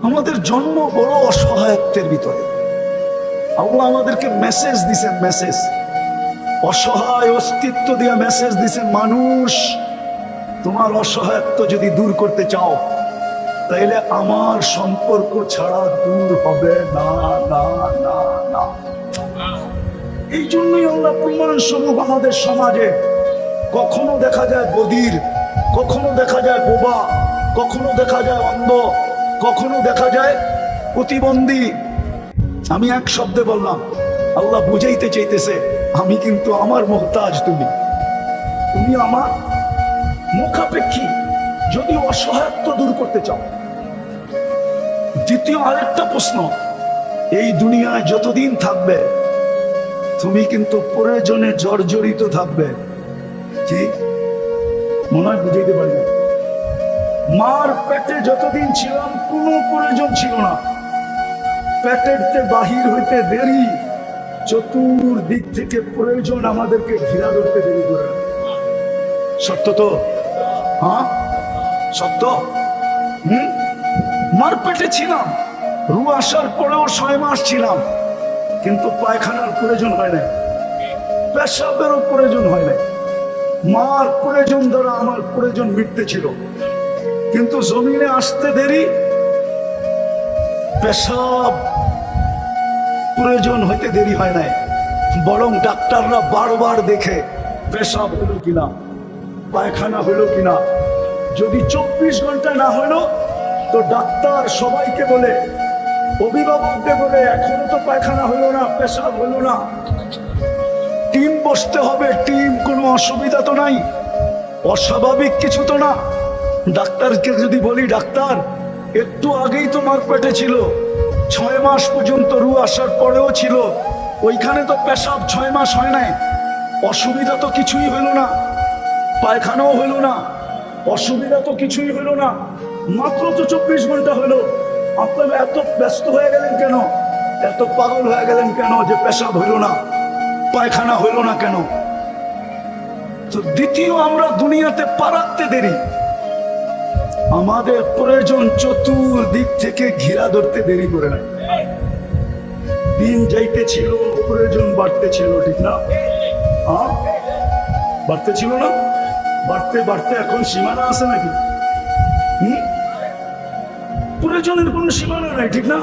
আমাদের জন্ম বড় অসহায়ত্বের ভিতরে। আল্লাহ আমাদেরকে মেসেজ দিছেন, মেসেজ, অসহায় অস্তিত্ব দিয়ে মেসেজ দিছেন, মানুষ তোমার অসহায়ত্ব যদি দূর করতে চাও তাইলে আমার সম্পর্ক ছাড়া দূর হবে না, না, না, না। এই জন্যই আল্লাহ প্রমাণ স্বরূপ আমাদের সমাজে কখনো দেখা যায় বধির, কখনো দেখা যায় বোবা, কখনো দেখা যায় অন্ধ, কখনো দেখা যায় প্রতিবন্ধী। আমি এক শব্দে বললাম, আল্লাহ বুঝাইতে চাইতেছে আমি কিন্তু আমার মুহতাজ, তুমি তুমি আমার মুখাপেক্ষী যদি অসহায়ত্ব দূর করতে চাও। দ্বিতীয় আরেকটা প্রশ্ন, এই দুনিয়ায় যতদিন থাকবে তুমি কিন্তু প্রয়োজনে জর্জরিত থাকবে। কি মনে হয় বুঝাইতে পারি না? মার পেটে যতদিন ছিলাম কোনো প্রয়োজন ছিল না, পেটেরতে বাহির হইতে দেরি, চতুর্দিক থেকে প্রয়োজন আমাদেরকে ঘিরা ধরতে দেরি করে। সত্য তো? হ্যাঁ সত্য। মার পেটে ছিলাম, রু আসার পরেও 6 মাস ছিলাম, কিন্তু পায়খানার প্রয়োজন হয় না, পেশাবেরও প্রয়োজন হয় না। মার প্রয়োজন দ্বারা আমার প্রয়োজন মিটতে ছিল, কিন্তু জমিনে আসতে দেরি, পেশাব প্রয়োজন হইতে দেরি হয় নাই, বরং ডাক্তাররা বারবার দেখে পেশাব হলো কিনা, পায়খানা হলো কিনা। যদি 24 ঘন্টা না হলো তো ডাক্তার সবাইকে বলে, অভিভাবককে বলে, এখনো তো পায়খানা হলো না, পেশাব হলো না, টিম বসতে হবে, টিম, কোনো অসুবিধা তো নাই, অস্বাভাবিক কিছু তো না। ডাক্তারকে যদি বলি, ডাক্তার একটু আগেই তো মার পেটে ছিল, 6 মাস পর্যন্ত রু আসার পরেও ছিল, ওইখানে তো পেশাব 6 মাস হয় নাই, অসুবিধা তো কিছুই হলো না, পায়খানাও হলো না, অসুবিধা তো কিছুই হলো না, মাত্র তো 24 ঘন্টা হলো। আপনারা এত ব্যস্ত হয়ে গেলেন কেন, এত পাগল হয়ে গেলেন কেন যে পেশাব হইল না, পায়খানা হইল না কেন? তো দ্বিতীয়, আমরা দুনিয়াতে পা রাখতে দেরি, আমাদের প্রয়োজন চতুর্দিক থেকে ঘিরা ধরতে দেরি করে না। দিন যাইতে ছিল, প্রয়োজন বাড়তে ছিল, ঠিক না? হ্যাঁ বাড়তে ছিল না? বাড়তে বাড়তে এখন সীমানা আছে নাকি? প্রয়োজনের কোনো সীমানা নাই, ঠিক না?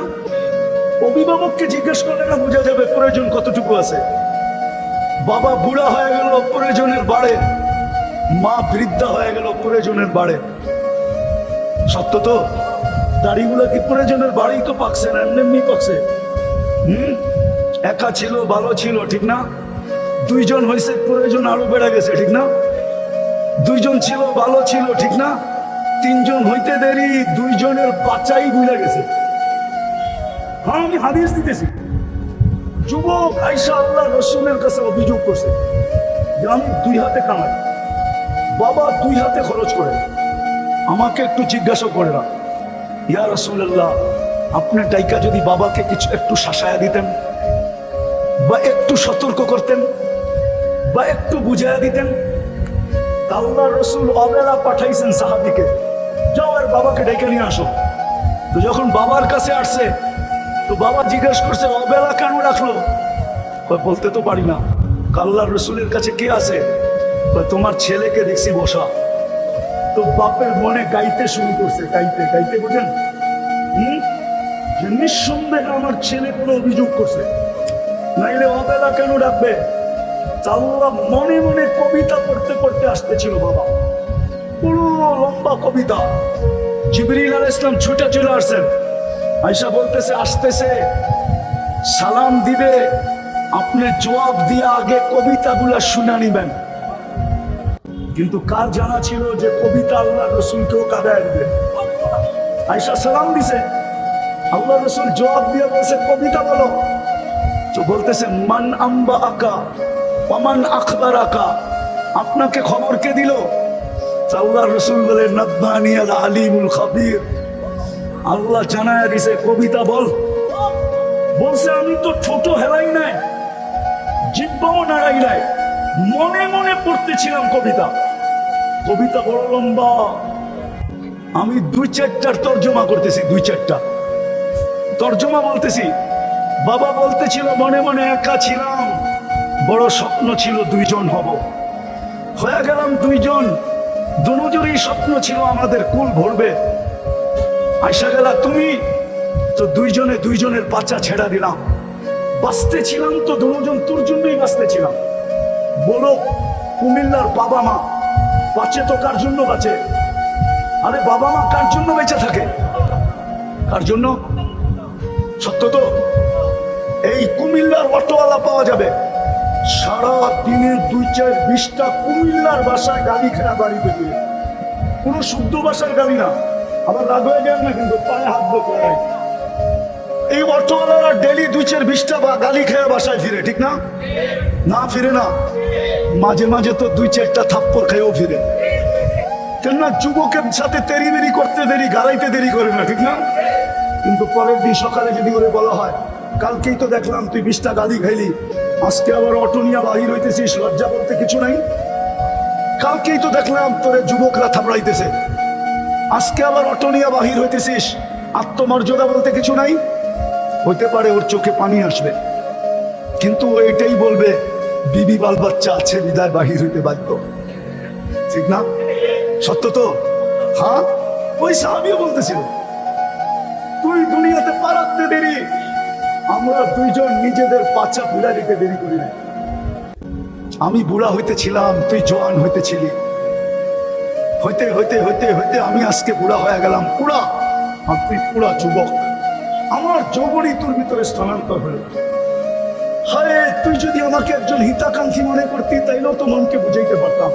অভিভাবককে জিজ্ঞেস করলে না বোঝা যাবে প্রয়োজন কতটুকু আছে। বাবা বুড়া হয়ে গেল, প্রয়োজনের বাড়ে, মা বৃদ্ধা হয়ে গেল, প্রয়োজনের বাড়ে। সত্য তো? দাড়িগুলো কি প্রয়োজনের বাড়ি তো পাকছে না, এমনি পাকছে। একা ছিল, ভালো ছিল, ঠিক না? 2 জন হয়েছে, প্রয়োজন আরো বেড়ে গেছে, ঠিক না? 2 জন ছিল, ভালো ছিল, ঠিক না? 3 জন হইতে দেরি, 2 জনের বাচ্চাই ভুলে গেছে। হ্যাঁ আমি হাদিস দিতেছি। যুবক আয়েশা আল্লাহ রসুলের কাছে অভিযোগ করছে যে আমি 2 হাতে কামাই, বাবা 2 হাতে খরচ করে। আমাকে একটু জিজ্ঞাসা করে না, ইয়া রাসূলুল্লাহ, আপনার টাইকা যদি বাবাকে কিছু একটু শাসায়া দিতেন, বা একটু সতর্ক করতেন, বা একটু বুঝাইয়া দিতেন। আল্লাহ রসুল অবেলা পাঠাইছেন সাহাবীকে, যাও আর বাবাকে ডেকে নিয়ে আসো। তো যখন বাবার কাছে আসছে তো বাবা জিজ্ঞেস করছে, অবেলা কেন রাখলো? বলতে তো পারি না। আল্লাহর রসুলের কাছে কে আছে? তোমার ছেলেকে দেখছি বসা। তো বাপের মনে গাইতে শুরু করছে, গাইতে গাইতে, বুঝেন, যে নিঃসন্দেহে আমার ছেলে কোনো অভিযোগ করছে, নাইলে অবেলা কেন রাখবে? আল্লাহ মনে মনে কবিতা পড়তে পড়তে আসতেছিল বাবা, পুরো লম্বা কবিতা। জিবরিল আলাইহিস সালাম ছুটে চলে আসছেন, আয়েশা বলতেছে আসতেছে, সালাম দিবে, আপনি জবাব দিয়ে আগে কবিতাগুলা শুনে নিবেন। কিন্তু কার জানা ছিল যে কবিতা আল্লাহ রসুলকেও কাঁদায় দিবে? আয়েশা সালাম দিছে, আল্লাহ রসুল জবাব দিয়ে বলছে কবিতা বলো। তো বলতেছে, মান আম্বা আকা ওমান আখবার আকা, আপনাকে খবর কে দিল? আল্লাহ রসুল বলে, নব্বানি আল আলিমুল খাবির, আল্লাহ জানায় দিছে কবিতা বল। বলছে আমি তো ছোট হেলাই নাই, জিব্বাও নাড়াই নাই, মনে মনে পড়তেছিলাম কবিতা। কবিতা বড় লম্বা, আমি 2-4টার তর্জমা করতেছি, 2-4টা। তর্জমা বলতেছি। বাবা বলতেছিল মনে মনে একা ছিলাম, বড় স্বপ্ন ছিল দুইজন হব, হয়ে গেলাম দুইজন। দুজনেরই স্বপ্ন ছিল আমাদের কুল ভরবে, আইসা গেলা তুমি, তো দুইজনে দুইজনের বাচ্চা ছেড়া দিলাম। বাঁচতে ছিলাম তো দুজন তোর জন্যই বাঁচতে ছিলাম। বলো কুমিল্লার বাবা মা বাঁচে তো কার জন্য বাঁচে? আরে বাবা মা কার জন্য বেঁচে থাকে? কার জন্য? সত্য তো। এই কুমিল্লার অটোওয়ালা পাওয়া যাবে, সারা দিনে 2-4-20টা কুমিল্লার ভাষায় গালি খেলা বাড়িতে দিয়ে, কোনো শুদ্ধ ভাষার গালি না। আবার রাগ হয়ে যায় না কিন্তু, পায়ে হাত ধরে। এই অটোওয়ালারা ডেলি 2-4-20টা গালি খেয়ে বাসায় ফিরে, ঠিক না? না ফিরে না, মাঝে মাঝে তো 2-4টা থাপ্পড় খেয়েও ফিরে। কেননা যুবকের সাথে তেরি করতে দেরি, গালাইতে দেরি করে না, ঠিক না? কিন্তু পরের দিন সকালে যদি করে বলা হয় কালকেই তো দেখলাম তুই 20টা গালি খাইলি, আজকে আবার অটো নিয়ে বাহির হইতেছিস, লজ্জা বলতে কিছু নাই? কালকেই তো দেখলাম তোরে যুবকরা থাপড়াইতেছে, আজকে আবার অটো নিয়ে বাহির হইতেছিস, আত্মমর্যাদা বলতে কিছু নাই? হইতে পারে ওর চোখে পানি আসবে, কিন্তু ও এটাই বলবে বিবি বাল বাচ্চা আছে বিদায় বাহির হইতে বাধ্য, ঠিক না? সত্য তো। হ্যাঁ, ওই সাহাবীও বলতেছিল তুই দুনিয়াতে পা রাখতে দেরি, আমরা দুইজন নিজেদের বাচ্চা বুড়া দিতে দেরি করি না। আমি বুড়া হইতেছিলাম, তুই জওয়ান হইতেছিলি, হইতে হইতে হইতে হইতে আমি আজকে বুড়া হয়ে গেলাম, পুরা, আর তুই পুরা যুবক। আমার যৌবনই তোর ভিতরে স্থানান্তর হলো। হায়, তুই যদি আমাকে একজন হিতাকাঙ্ক্ষী মনে করতি তাইলেও তো মনকে বুঝাইতে পারতাম।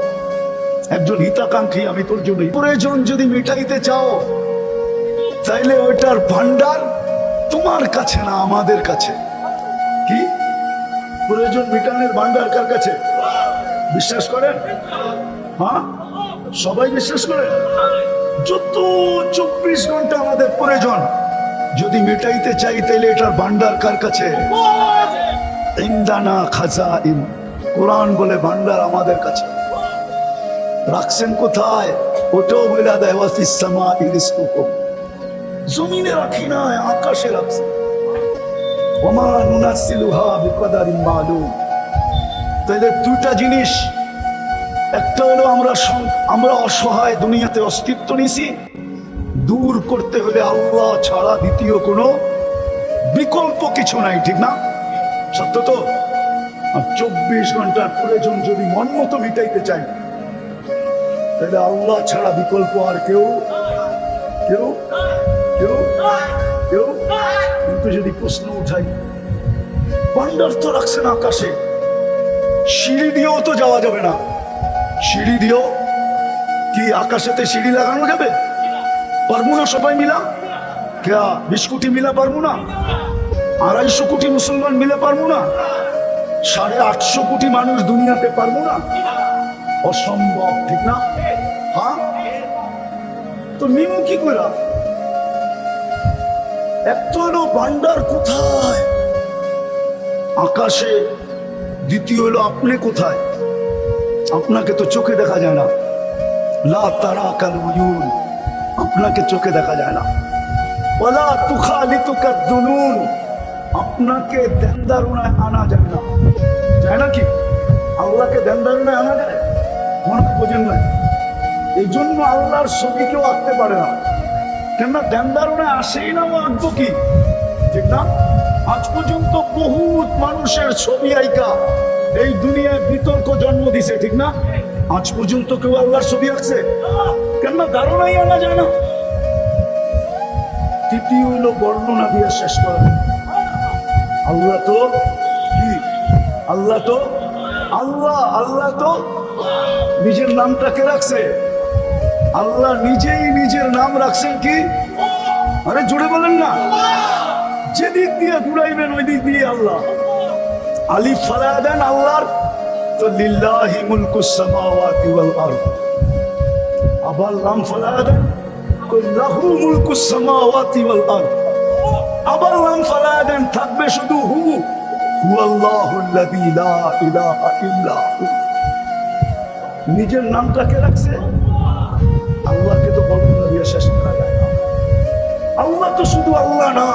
একজন হিতাকাঙ্ক্ষী আমি তোর জন্য। প্রয়োজন যদি মিটাইতে চাও তাইলে ওইটার ভান্ডার তোমার কাছে না আমাদের কাছে। কি প্রয়োজন মিটানের ভান্ডার কার কাছে? বিশ্বাস করেন? হ্যাঁ, সবাই বিশ্বাস করেন? যত 24 ঘন্টা আমাদের প্রয়োজন যদি মিটাইতে চাই তাইলে এটার ভান্ডার কার কাছে? ইনদানা খাজাইন। কোরআন বলে ভান্ডার আমাদের কাছে। রাখছেন কোথায়? ওটাও বলে দেয় ওয়াফিস সামাই রিজকুকুম। জমিনে রাখি না, আকাশে রাখছে। ওমা নুনাসিলুহা বিকদারিন মালুম। তাহলে দুটা জিনিস, একটা হলো আমরা অসহায় দুনিয়াতে অস্তিত্ব নিছি, দূর করতে হলে আল্লাহ ছাড়া দ্বিতীয় কোনো বিকল্প কিছু নাই, ঠিক না? সত্য তো। 24 ঘন্টার প্রয়োজন যদি মন মতো মিটাইতে চাই তাহলে আল্লাহ ছাড়া বিকল্প আর কেউ কেউ কেউ কেউ। কিন্তু যদি প্রশ্ন উঠাই, ভান্ডার তো রাখছেন আকাশে, সিঁড়ি দিয়েও তো যাওয়া যাবে না। সিঁড়ি দিয়েও কি আকাশেতে সিঁড়ি লাগানো যাবে? পারবো না সবাই মিলা? কে 20 কোটি মিলা পারবো না? 250 কোটি মুসলমান মিলে পারবো না? 850 কোটি মানুষ দুনিয়াতে পারবো না? অসম্ভব, ঠিক না? হ্যাঁ, তো নিমু কি করে? এত হলো ভান্ডার কোথায়? আকাশে। দ্বিতীয় হলো আপনি কোথায়? আপনাকে তো চোখে দেখা যায় না। লা তারা কাল উয়ুন, আপনাকে চোখে দেখা যায় না। ওয়ালা তুখালিতুকা দুনুন, আপনাকে দেনদারুনায় আনা যায় না। যায় না কি? আল্লাহকে দেনদারুনায় আনা যায়? মনে বোঝেন না। এই জন্য আল্লাহর ছবি কেউ আঁকতে পারে না, কেননা দেনদারুনায় আসেই না, ও আঁকবো কি? ঠিক না? আজ পর্যন্ত বহুত মানুষের ছবি আইকা এই দুনিয়ায় বিতর্ক জন্ম দিছে, ঠিক না? আজ পর্যন্ত কেউ আল্লাহর ছবি আঁকছে? কেননা ধারণাই আনা যায় না। তৃতীয় হলো বর্ণনা দিয়ে শেষ করা। আল্লাহ তো কি? আল্লাহ তো আল্লাহ তো নিজের নামটাকে রাখছে। আল্লাহ নিজেই নিজের নাম রাখছেন কি? আরে জুড়ে বলেন না। যেদিক দিয়ে ঘুরাইবেন ওই দিক দিয়ে আল্লাহ। আলিফ ফালায়া দেন আল্লাহর, তো লিল্লাহি মুলকুস সামাওয়াতি ওয়াল আরদ। আবার লাম ফালায়া দেন, তো লাহু মুলকুস সামাওয়াতি ওয়াল আরদ। আবার লাম ফালায়া দেন, থাকবে শুধু হু, হুয়াল্লাহুল্লাযী লা ইলাহা ইল্লা হু। নিজের নামটাকে রাখছে। আল্লাহকে তো বর্ণনা দিয়ে শেষ করা যায় না। আল্লাহ তো শুধু আল্লাহ না,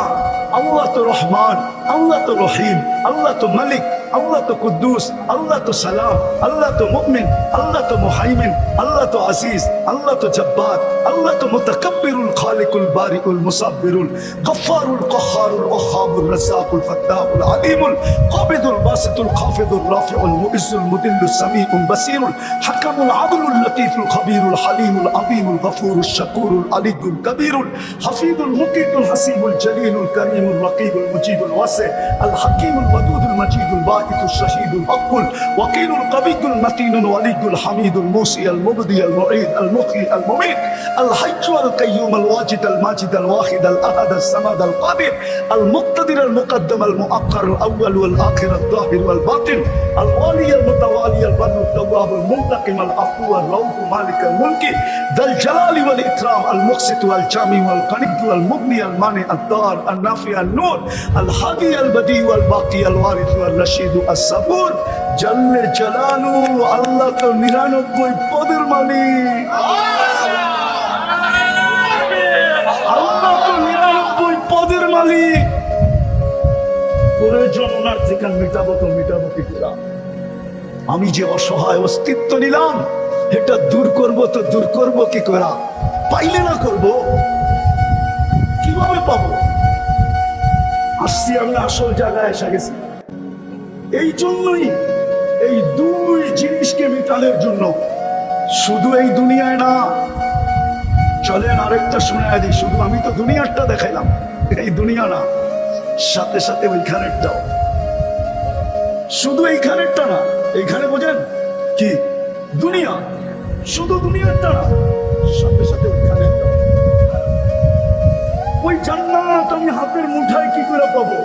আল্লাহ তো রহমান, আল্লাহ তো রহিম, আল্লাহ তো মালিক, আল্লাহ তো কুদ্দুস, আল্লাহ তো সালাম, আল্লাহ তো মুমিন, আল্লাহ তো মুহাইমিন, আল্লাহ তো আজিজ, আল্লাহ তো জব্বার, আল্লাহ তো মুতাকাব্বিরুল খালিকুল বারিকুল মুসাব্বিরুল গফফারুল কহ্হারুল ওয়াহ্হাবুর রাজ্জাকুল ফাত্তাহুল আলিমুল কাবিদুল বাসিতুল খাফিদুর রাফিউল মুইজ্জুল মুদিল্লুস সামিউল বাসিরুল হাকামুল আদলুল লতীফুল খবীরুল হালিমুল আযীমুল গফুরুশ শাকুরুল আলিয়ুল কবীরুল হাফিজুল মুকিতুল হাসিবুল জলিলুল করিমুল রকিবুল মুজিবুল ওয়াসি আল হাকিমুল ওয়াদুদুল মজিদুল বাঈতুল শাহীদুল হকুল ওয়াকিলুল কবিয়ুল মতিনুল ওয়ালিদুল হামিদুল মুসি আল মুবদি আল মুঈদ আল মুহয়ি আল মুমীত আল হাইয়্যু আল কাইয়্যুম আল ওয়াজিদ আল মাজিদ আল ওয়াহিদ আল আহাদ আল সামাদ আল কাদির আল মুক্তাদির আল মুকদ্দম আল মুআক্কার আল আউয়াল ওয়াল আখির আল যাহির ওয়াল বাতিন আল ওয়ালি আল মুতাওয়ালি আল বার আল তাওয়াব আল মুনতাকিম আল আফু আল রাউফ মালিক আল মুলকি যাল জালালি ওয়াল ইকরাম আল মুকসিত ওয়াল জামি ওয়াল কানিদ ওয়াল মুগনি আল মানি আল দার আল নাফি আল নূর আল হাদি আল বদি ওয়াল বাকি আল ওয়ারিস ওয়াল রশিদ আস সাবুর জাল্লে জালালু। আল্লাহ তো 99 পদের মালিক, আল্লাহ তো 99 পদের মালিক। প্রয়োজন ওনার থেকে মিটাবো তো মিটাবো কি করে? আমি যে অসহায় অস্তিত্ব নিলাম এটা দূর করব তো দূর করব কি করে? পাইলে না করব, কিভাবে পাবো? আসছি আমি আসল জায়গায় এসে গেছি। এই জন্যই এই দুই জিনিসকে মিটানোর জন্য, শুধু এই দুনিয়ায় না, চলেন আরেকটা শুনে দিই। শুধু আমি তো দুনিয়ারটা দেখাইলাম, এই দুনিয়া না, সাথে সাথে ওইখানেরটাও। শুধু এইখানেরটা না, এইখানে বোঝেন কি দুনিয়া, শুধু দুনিয়ারটা না, সাথে সাথে ওইখানেরটাও। ওই জান্নাত আমি হাতের মুঠায় কি করে পাবো?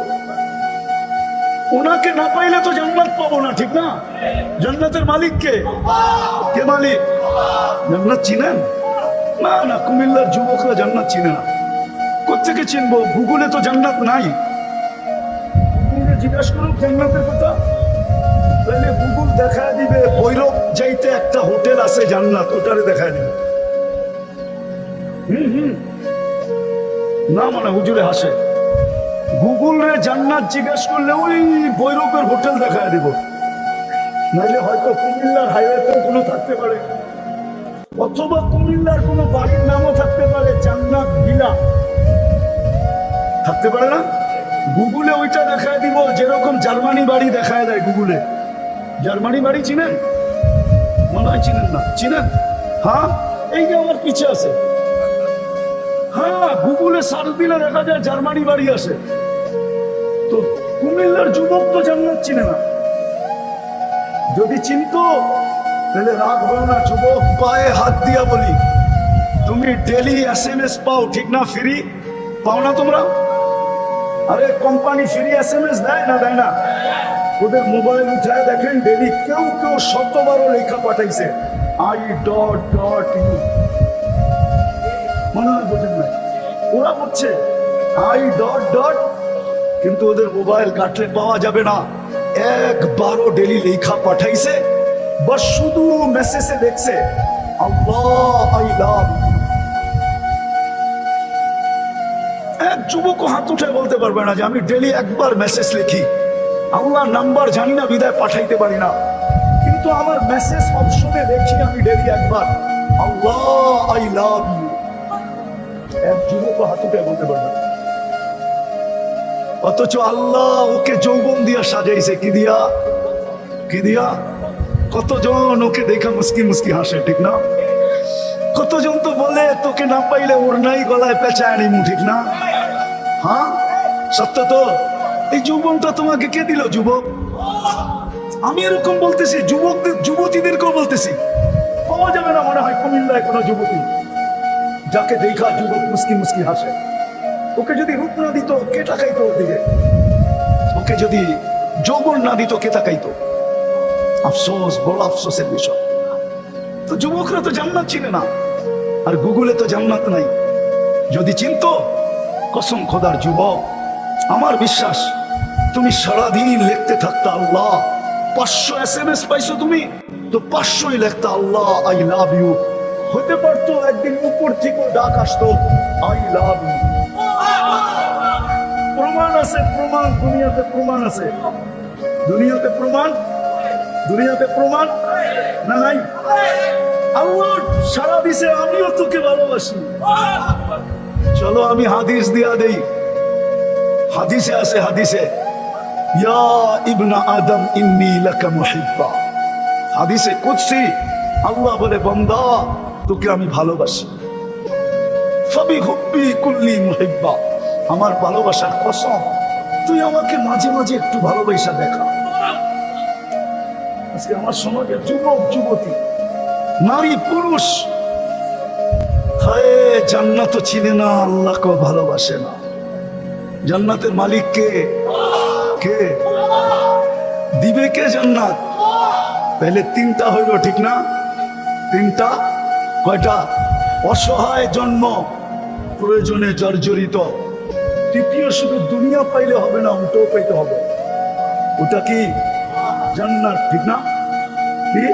ওনাকে না পাইলে তো জান্নাত পাবো না, ঠিক না? জান্নাতের মালিক কে? কে মালিক? জান্নাত চিনেন? না না, কুমিল্লার যুবকরা জান্নাত চিনে না। কোত্থেকে চিনবো? গুগলে তো জান্নাত নাই। গুগলে জিজ্ঞাসা করুক জান্নাতের কথা, তাহলে গুগল দেখায় দিবে ভৈরব যাইতে একটা হোটেল আছে জান্নাত, ওটারে দেখায় দিবে। না মানে হুজুরে হাসে। গুগলে জান্নাত জিজ্ঞেস করলে ওই ভৈরবের হোটেল দেখায় দিব, নাহলে হয়তো কুমিল্লার হাইওয়েতে কোনো থাকতে পারে, অথবা কুমিল্লার কোনো বাড়ির নামও থাকতে পারে, জান্নাত ভিলা থাকতে পারে না? গুগলে ওইটা দেখায় দিব, যেরকম জার্মানি বাড়ি দেখায় দেয় গুগলে। জার্মানি বাড়ি চিনেন? মনে হয় চিনেন না। চিনেন? হ্যাঁ, এই যে আমার পিছে আছে। হ্যাঁ, গুগলে সার্চ দিলে দেখা যায় জার্মানি বাড়ি আসে। তো কুমিল্লার যুবক তো জান্নাত চিনে না। যদি চিনতো তাহলে রাগ হলো না। যুবক পায়ে হাত দিয়া বলি, তুমি ডেলি SMS পাও, ঠিক না? ফ্রি পাও না তোমরা? আরে কোম্পানি ফ্রি SMS দেয় না? দেয় না? ওদের মোবাইল উঠায় দেখেন, ডেলি কেউ কেউ 100বারও লেখা পাঠাইছে I.U। মনে হয় বোঝেন না? ওরা বলছে I.. কিন্তু ওদের মোবাইল কাটলে পাওয়া যাবে না। একবারও ডেলি লেখা পাঠাইছে, বা শুধু মেসেজে দেখছে আল্লাহ আই লাভ। এক যুবক হাত উঠে বলতে পারবে না যে আমি ডেলি একবার মেসেজ লিখি, আল্লাহর নাম্বার জানি না বিদায় পাঠাইতে পারি না, কিন্তু আমার মেসেজ অপশনে দেখি আমি ডেলি একবার আল্লাহ আই লাভ ইউ। এক যুবক হাত উঠে বলতে পারবে না। অথচ আল্লাহ ওকে যৌবন দিয়া সাজাইছে। কি দিয়া? কি দিয়া? কতজন ওকে দেখা মুস্কি মুস্কি হাসে, ঠিক না? কতজন তো বলে তোকে না পাইলে ওর নাই গলায় পেঁচায় নিমু, ঠিক না? হ্যাঁ, সত্য তো। এই যৌবনটা তোমাকে কে দিল যুবক? আমি এরকম বলতেছি, যুবকদের যুবতীদেরকেও বলতেছি। পাওয়া যাবে না মনে হয় কুমিল্লায় কোনো যুবতী যাকে দেখা যুবক মুস্কি মুস্কি হাসে। ওকে যদি রূপ না দিত কে তাকাইতো ওর দিকে? ওকে যদি যৌবন না দিত কে তাকাইতো? আফসোস, বড় আফসোসের বিষয়। তো যুবকরা তো জান্নাত চিনে না, আর গুগলে তো জান্নাত নাই। যদি চিনতো, কসম খোদার যুবক, আমার বিশ্বাস তুমি সারাদিন লিখতে থাকতা আল্লাহ। 500 SMS পাইছো তুমি, তো 500ই লিখতা আল্লাহ আই লাভ ইউ। হতে পারতো একদিন উপর থেকে ডাক আসতো আই লাভ ইউ। আছে, প্রমাণ দুনিয়াতে প্রমাণ আছে। দুনিয়াতে প্রমাণ, দুনিয়াতে প্রমাণ না নাই? আল্লাহ সারা দিছে আমিও তোকে ভালোবাসি। চলো আমি হাদিস দিয়া দেই। হাদিসে আছে, হাদিসে ইয়া ইবনা আদম ইন্নী লাকা মুহিব্বা। হাদিসে কুদসি আল্লাহ বলে, বান্দা তোকে আমি ভালোবাসি। ফাবি হুব্বি কুল্লি মুহিব্বা, আমার ভালোবাসার কসম তুই আমাকে মাঝে মাঝে একটু ভালোবাসা দেখা। আজকে আমার সমাজের যুবক যুবতী, নারী পুরুষ, হায় জান্নাত চিনে না, আল্লাহকে ভালোবাসে না। জান্নাতের মালিক কে? কে দিবে? কে জান্নাত? তাহলে তিনটা হইল, ঠিক না? তিনটা। কয়টা? অসহায় জন্ম, প্রয়োজনে জর্জরিত। তৃতীয়, শুধু দুনিয়া পাইলে হবে না, ওটাও পাইতে হবে। ওটা কি? জান্নাত, ঠিক না? কি?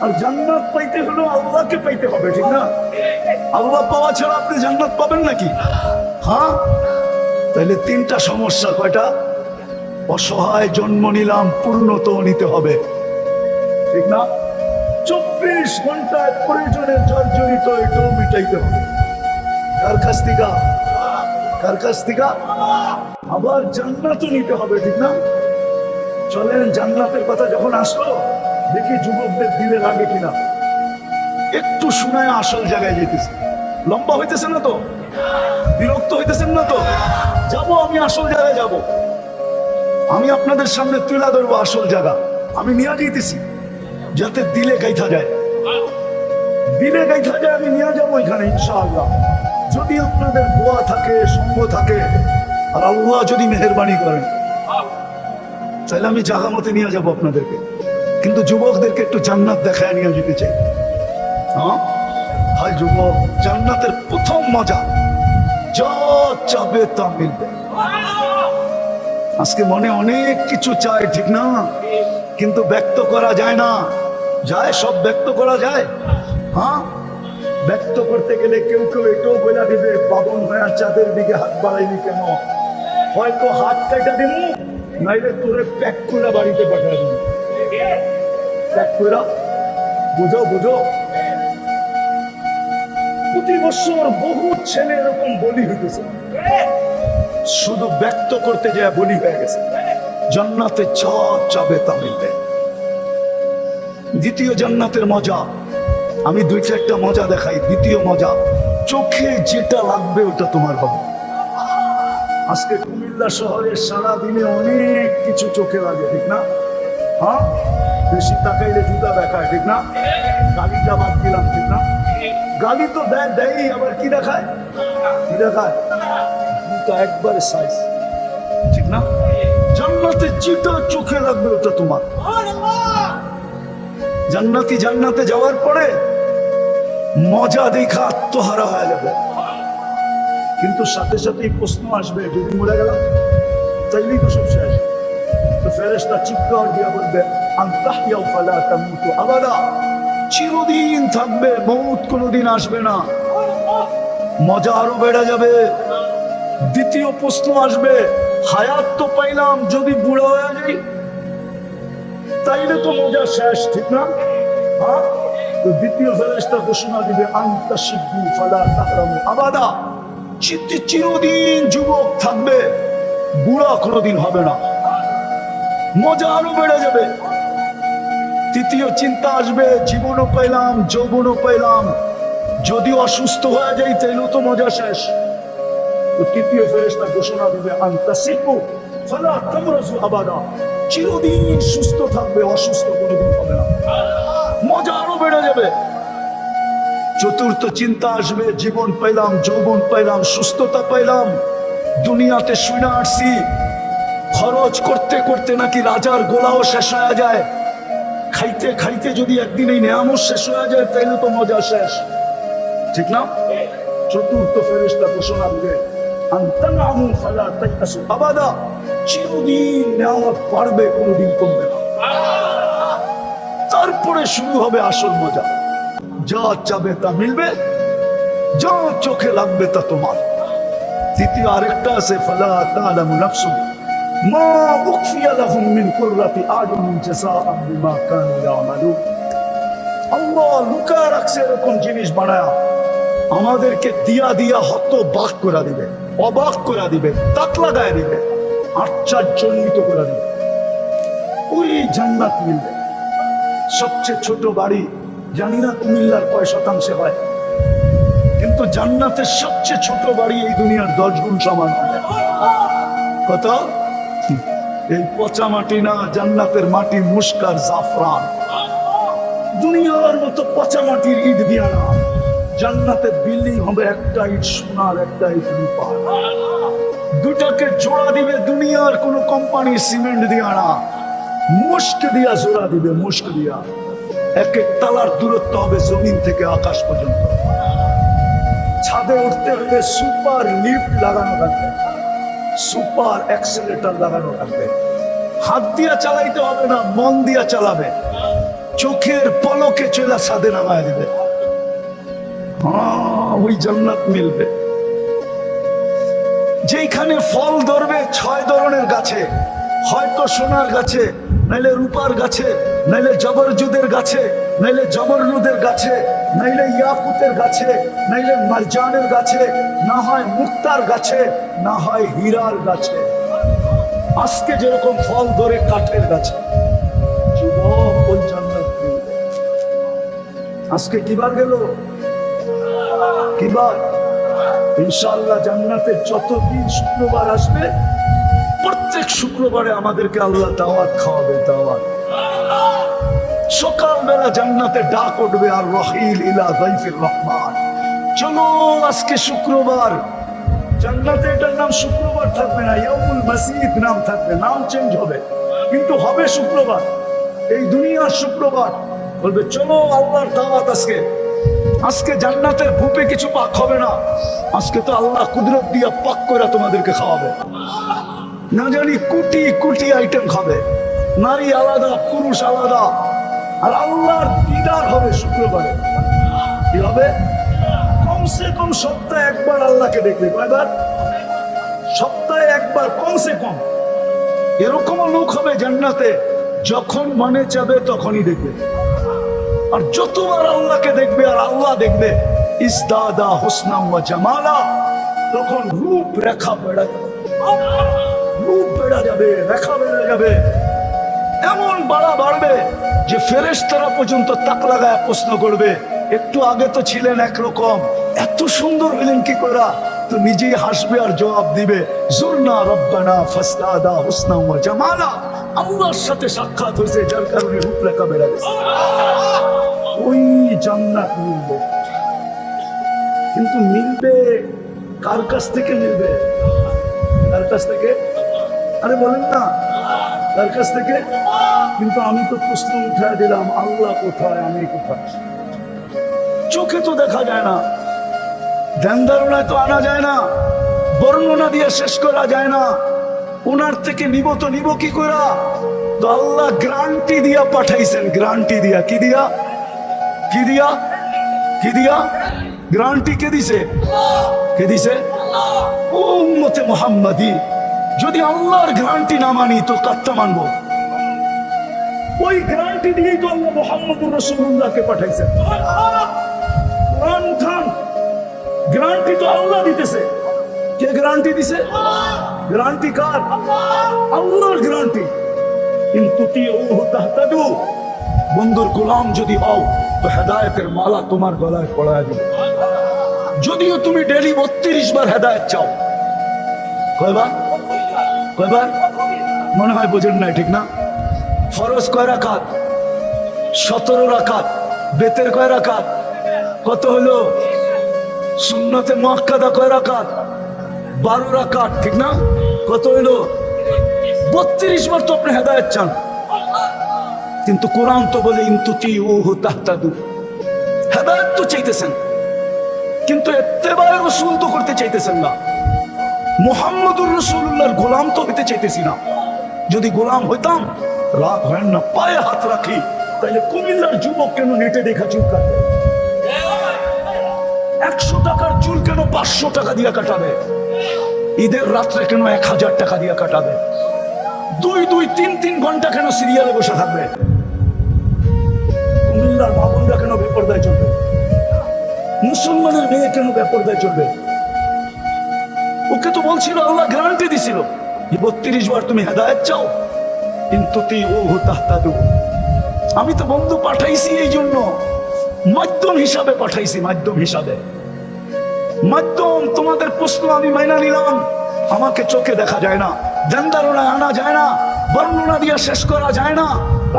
আর জান্নাত পাইতে হলো আল্লাহকে পাইতে হবে, ঠিক না? আল্লাহ পাওয়া ছাড়া আপনি জান্নাত পাবেন নাকি? হ্যাঁ, তাহলে তিনটা সমস্যা। কয়টা? অসহায় জন্ম নিলাম, পূর্ণত নিতে হবে, ঠিক না? 24 ঘন্টায় প্রয়োজনে জর্জরিত, এটাও মিটাইতে হবে। কার কাছ থেকে? কার কাছ থেকে? আবার জান্নাতও নিতে হবে, ঠিক না? চলেন জান্নাতের কথা যখন আসলো, দেখি যুবকদের দিলে লাগে কিনা। একটু শোনায় আসল জায়গায় যেতেছে। লম্বা হইতেছে না তো? বিরক্ত হইতেছেন না তো? যাবো, আমি আসল জায়গায় যাব। আমি আপনাদের সামনে তুলে ধরবো আসল জায়গা। আমি নিয়ে যেতেছি যাতে দিলে গাইথা যায়, দিলে গাইথা যায়। আমি নিয়ে যাবো এখানে ইনশাআল্লাহ, যদি আপনাদের দোয়া থাকে, সঙ্গ থাকে, আর আল্লাহ যদি মেহেরবানি করেন, তাহলে আমি জায়গা মতে নিয়ে যাবো আপনাদেরকে। কিন্তু যুবকদেরকে একটু জান্নাত দেখায় নিয়ে যেতে চাই। হ্যাঁ, হাই যুবক, জান্নাতের প্রথম মজা, যা চাবে তা মিলবে। আজকে মনে অনেক কিছু চাই, ঠিক না? কিন্তু ব্যক্ত করা যায় না। যায়? সব ব্যক্ত করা যায়? হ্যাঁ, ব্যক্ত করতে গেলে কেউ কেউ এটাও বলে দিবে, বাবন ভাইয়া চাঁদের দিকে হাত বাড়াইনি কেন? হয়তো হাত কাটা দিব, নাইলে তোরে প্যাক করে বাড়িতে পাঠা দিব। প্যাক করে বুঝো, বুঝো। প্রতি বছর বহু ছেলে এরকম বলি হইতেছে, শুধু ব্যক্ত করতে যায় বলি হয়ে গেছে। জান্নাতে যা চাবে তা মিলবে। দ্বিতীয় জান্নাতের মজা, আমি দুই চারটা মজা দেখাই। দ্বিতীয় মজা, চোখে যেটা লাগবে ওটা তোমার হবে। আজকে কুমিল্লা শহরে সারা দিনে অনেক কিছু চোখে লাগে, ঠিক না? হ্যাঁ, বেশি তাকাইলে জুতা দেখায়, ঠিক না? গালিটা বাদ দিলাম, ঠিক না? গালি তো দেয়, দেয়, আবার কি দেখায়? কি দেখায়? জুতা একবারে সাইজ, ঠিক না? জান্নাতে যেটা চোখে লাগবে ওটা তোমার। জান্নাতি জান্নাতে যাওয়ার পরে মজা দেখা আত্মহারা হয়ে যাবে। কিন্তু সাথে সাথেই প্রশ্ন আসবে, যদি মরে গেলাম তাইলেই তো সব শেষ। তো ফেরেশতা চিৎকার দিয়া বলবে, আনতাহিয়াও ফালা তামুতু আবাদা, চিরদিন থাকবে, মউত কোনোদিন আসবে না। মজা আরো বেড়ে যাবে। দ্বিতীয় প্রশ্ন আসবে, হায়াত তো পাইলাম, যদি বুড়া হয়ে যাই তাইলে তো মজা শেষ, ঠিক না? হ্যাঁ, তো দ্বিতীয় ফেরেশতা ঘোষণা দিবে, আনতা শিব্বু ফালা তাহরামু আবাদা, চিরদিন যুবক থাকবে, বুড়া কোনোদিন হবে না। মজা আরো বেড়ে যাবে। তৃতীয় চিন্তা আসবে, জীবনও পাইলাম, যৌবনও পাইলাম, যদি অসুস্থ হয়ে যাই তাইলেও তো মজা শেষ। তো তৃতীয় ফেরেশতা ঘোষণা দিবে, আনতা শিব্বু ফালা তামরাজু আবাদা, চিরদিন সুস্থ থাকবে, অসুস্থ কোনোদিন হবে না। মজা আরো বেড়ে যাবে। চতুর্থ চিন্তা আসবে, জীবন পাইলাম, যৌবন পাইলাম, সুস্থতা পাইলাম, দুনিয়াতে শুনে আসছি খরচ করতে করতে নাকি রাজার গোলাও শেষ হয়ে যায়। খাইতে খাইতে যদি একদিন এই নিয়ামত শেষ হয়ে যায় তাইলে তো মজা শেষ, ঠিক না? চতুর্থ ফেরেশতা ঘোষণা দিবে, আনতানামু ফালা তাইয়াসু আবাদা, চিরদিন নিয়ামত বাড়বে, কোনোদিন কমবে না। তারপরে শুরু হবে আসল মজা, যা চাবে তা মিলবে, যা চোখে লাগবে তা তোমার। দ্বিতীয় আরেকটা আছে ফালা তা'লামু নাফসুন মা উখফিয়া লাহুম মিন কুররাতি আ'য়ুনিন জাযাআন বিমা কানু ইয়ামালুন। আল্লাহ লুকায় রাখছে এরকম জিনিস বানায়া আমাদেরকে দিয়া দিয়া হতবাক করে দিবে, অবাক করে দিবে, তাক লাগায় দিবে, আশ্চর্যান্বিত করে দিবে। ওই জান্নাত মিলবে। সবচেয়ে ছোট বাড়ি জানি না কুমিল্লার কয় শতাংশে হয়, কিন্তু জান্নাতের সবচেয়ে ছোট বাড়ি এই দুনিয়ার 10 গুণ সমান। কত? এই পচা মাটি না, জান্নাতের মাটি মুশকার জাফরান। দুনিয়ার মতো পচা মাটির ইট দিয়া না, জান্নাতের বিল্ডিং হবে একটা ইট সোনার, একটা ইট রূপার। দুটাকে জোড়া দিবে দুনিয়ার কোন কোম্পানি সিমেন্ট দিয়া না, মুস্ক দিয়া জোড়া দিবে, মুস্ক দিয়া। এক এক তালার দূরত্ব হবে জমিন থেকে আকাশ পর্যন্ত। ছাদে উঠতে হলে সুপার লিফট লাগানো থাকবে, সুপার অ্যাক্সেলেটর লাগানো থাকবে। হাত দিয়া চালাইতে হবে না, মন দিয়া চালাবে, চোখের পলকে চলে ছাদে নামায় দিবে। হ্যাঁ, ওই জান্নাত মিলবে যেখানে ফল ধরবে 6 ধরনের গাছে, হয়তো সোনার গাছে, নাইলে রূপার গাছে, নাইলে জবরজুদের গাছে, নাইলে জমরনুদের গাছে, নাইলে ইয়াকুতের গাছে, নাইলে মারজানের গাছে, না হয় মুক্তার গাছে, না হয় হীরার গাছে। আজকে যেরকম ফল ধরে কাঠের গাছে, যুবক ওই জান্নাত মিলবে। আজকে কিবার গেল? কিবার? ইনশাআল্লাহ জান্নাতে যতদিন শুক্রবার আসবে প্রত্যেক শুক্রবারে আমাদেরকে আল্লাহ দাওয়াত খাওয়াবে, দাওয়াত। সকালবেলা জান্নাতে ডাক উঠবে, আর রহিল ইলা যাইফির রহমান, চলো আজকে শুক্রবার। জান্নাতে এটার নাম শুক্রবার থাকবে না, ইয়াউমুল মাসিদ নাম থাকবে, নাম চেঞ্জ হবে, কিন্তু হবে শুক্রবার। এই দুনিয়ার শুক্রবার বলবে চলো আল্লাহর দাওয়াত আজকে। আজকে জান্নাতের ভূপে কিছু পাক হবে না, আজকে তো আল্লাহ কুদরত দিয়া পাক করে তোমাদেরকে খাওয়াবে। না জানি কোটি কোটি আইটেম খাবে, নারী আলাদা, পুরুষ আলাদা, আর আল্লাহর দিদার হবে শুক্রবারে। কি হবে? কমসে কম সপ্তাহে একবার আল্লাহকে দেখবে। কয়বার? সপ্তাহে একবার কমসে কম। এরকমও লোক হবে জান্নাতে, যখন মনে চাবে তখনই দেখবে। আর যতবার আল্লাহকে দেখবে আর আল্লাহ দেখবে, ইসদাদা হুসনা ওয়া জামালা, তখন রূপ রেখা বেড়ে যাবে, রূপ বেড়ে যাবে, রেখা বেড়ে যাবে, এমন বাড়া বাড়বে যে ফেরেশতারা পর্যন্ত তাক লাগায় প্রশ্ন করবে, একটু আগে তো ছিলেন একরকম, এত সুন্দর হলেন কি করে? তো নিজেই হাসবে আর জবাব দিবে, জুরনা রব্বানা ফাসদাদা হুসনা ওয়া জামালা। আল্লাহর সাথে সাক্ষাৎ হয়েছে, যার কারণে রূপরেখা বেড়ে গেছে। ওই জান্নাত মিলবে, কিন্তু মিলবে কার কাছ থেকে মিলবে? কার কাছ থেকে? আরে বলেন না, কার কাছ থেকে? কিন্তু আমি তো প্রশ্ন উঠায় দিলাম, আল্লাহ কোথায়, আমি কোথায়? চোখে তো দেখা যায় না, ধ্যান ধারণায় তো আনা যায় না, বর্ণনা দিয়ে শেষ করা যায় না। ওনার থেকে নিব তো নিব কি করে? তো আল্লাহ গ্যারান্টি দিয়া পাঠাইছেন, গ্যারান্টি দিয়া। কি দিয়া? কি দিয়া? কি দিয়া? গ্যারান্টি কে দিছে? কে দিছে? উম্মতে মুহাম্মাদি। যদি আল্লাহর গ্যারান্টি না মানি তো কাটটা মানবো? ওই গ্যারান্টি দিয়েই তো আল্লাহ মুহাম্মদুর রাসূলুল্লাহকে পাঠাইছেন। কোরআন খান গ্যারান্টি তো আল্লাহ দিতেছে। কে গ্যারান্টি দিছে? গ্যারান্টি কার? আল্লাহর গ্যারান্টি। কিন্তু তিউহু তাহতাদু, বন্ধুর গোলাম যদি হও তো হেদায়েতের মালা তোমার গলায় পড়ায় দিবে। যদিও তুমি ডেলি 32 বার হেদায়েত চাও। কয়বার? কয়বার? মনে হয় বোঝেন নাই, ঠিক না? ফরজ কয় রাকাত? 17 রাকাত। বেতের কয় রাকাত? কত হলো? সুন্নতে মুআক্কাদা কয় রাকাত? 12 রাকাত, ঠিক না? কত হলো? 32 বার তো আপনি হেদায়েত চান। কিন্তু কোরআন তো বলে ইনতুতিউহু তাহতাদু। হেদায়েত তো চাইতেছেন, কিন্তু ইত্তেবায়ে রাসূল তো করতে চাইতেছেন না। মুহাম্মদুর রাসূলুল্লাহর গোলাম তো হতে চাইতেছি না। যদি গোলাম হইতাম, রাত হয় না পায়ে হাত রাখি, তাহলে কুমিল্লার যুবক কেন নেটে দেখা চুল কাটবে? 100 টাকার চুল কেন 500 টাকা দিয়ে কাটাবে? ঈদের রাত্রে কেন 1000 টাকা দিয়ে কাটাবে? 2-3 ঘন্টা কেন সিরিয়ালে বসে থাকবে? কুমিল্লার বাবনরা কেন বেপরদায় চলবে? মুসলমানের মেয়ে কেন বেপরদায় চলবে? ওকে তো বলছিল, আল্লাহ গ্যারান্টি দিছিল 32 বার তুমি হেদায়েত চাও, কিন্তু আমি তো বন্ধু পাঠাইছি এই জন্য, মাধ্যম হিসাবে পাঠাইছি, মাধ্যম হিসাবে। মাধ্যম, তোমাদের প্রশ্ন আমি মাইনা নিলাম। আমাকে চোখে দেখা যায় না, জানদারণায় আনা যায় না, বর্ণনা দিয়ে শেষ করা যায় না।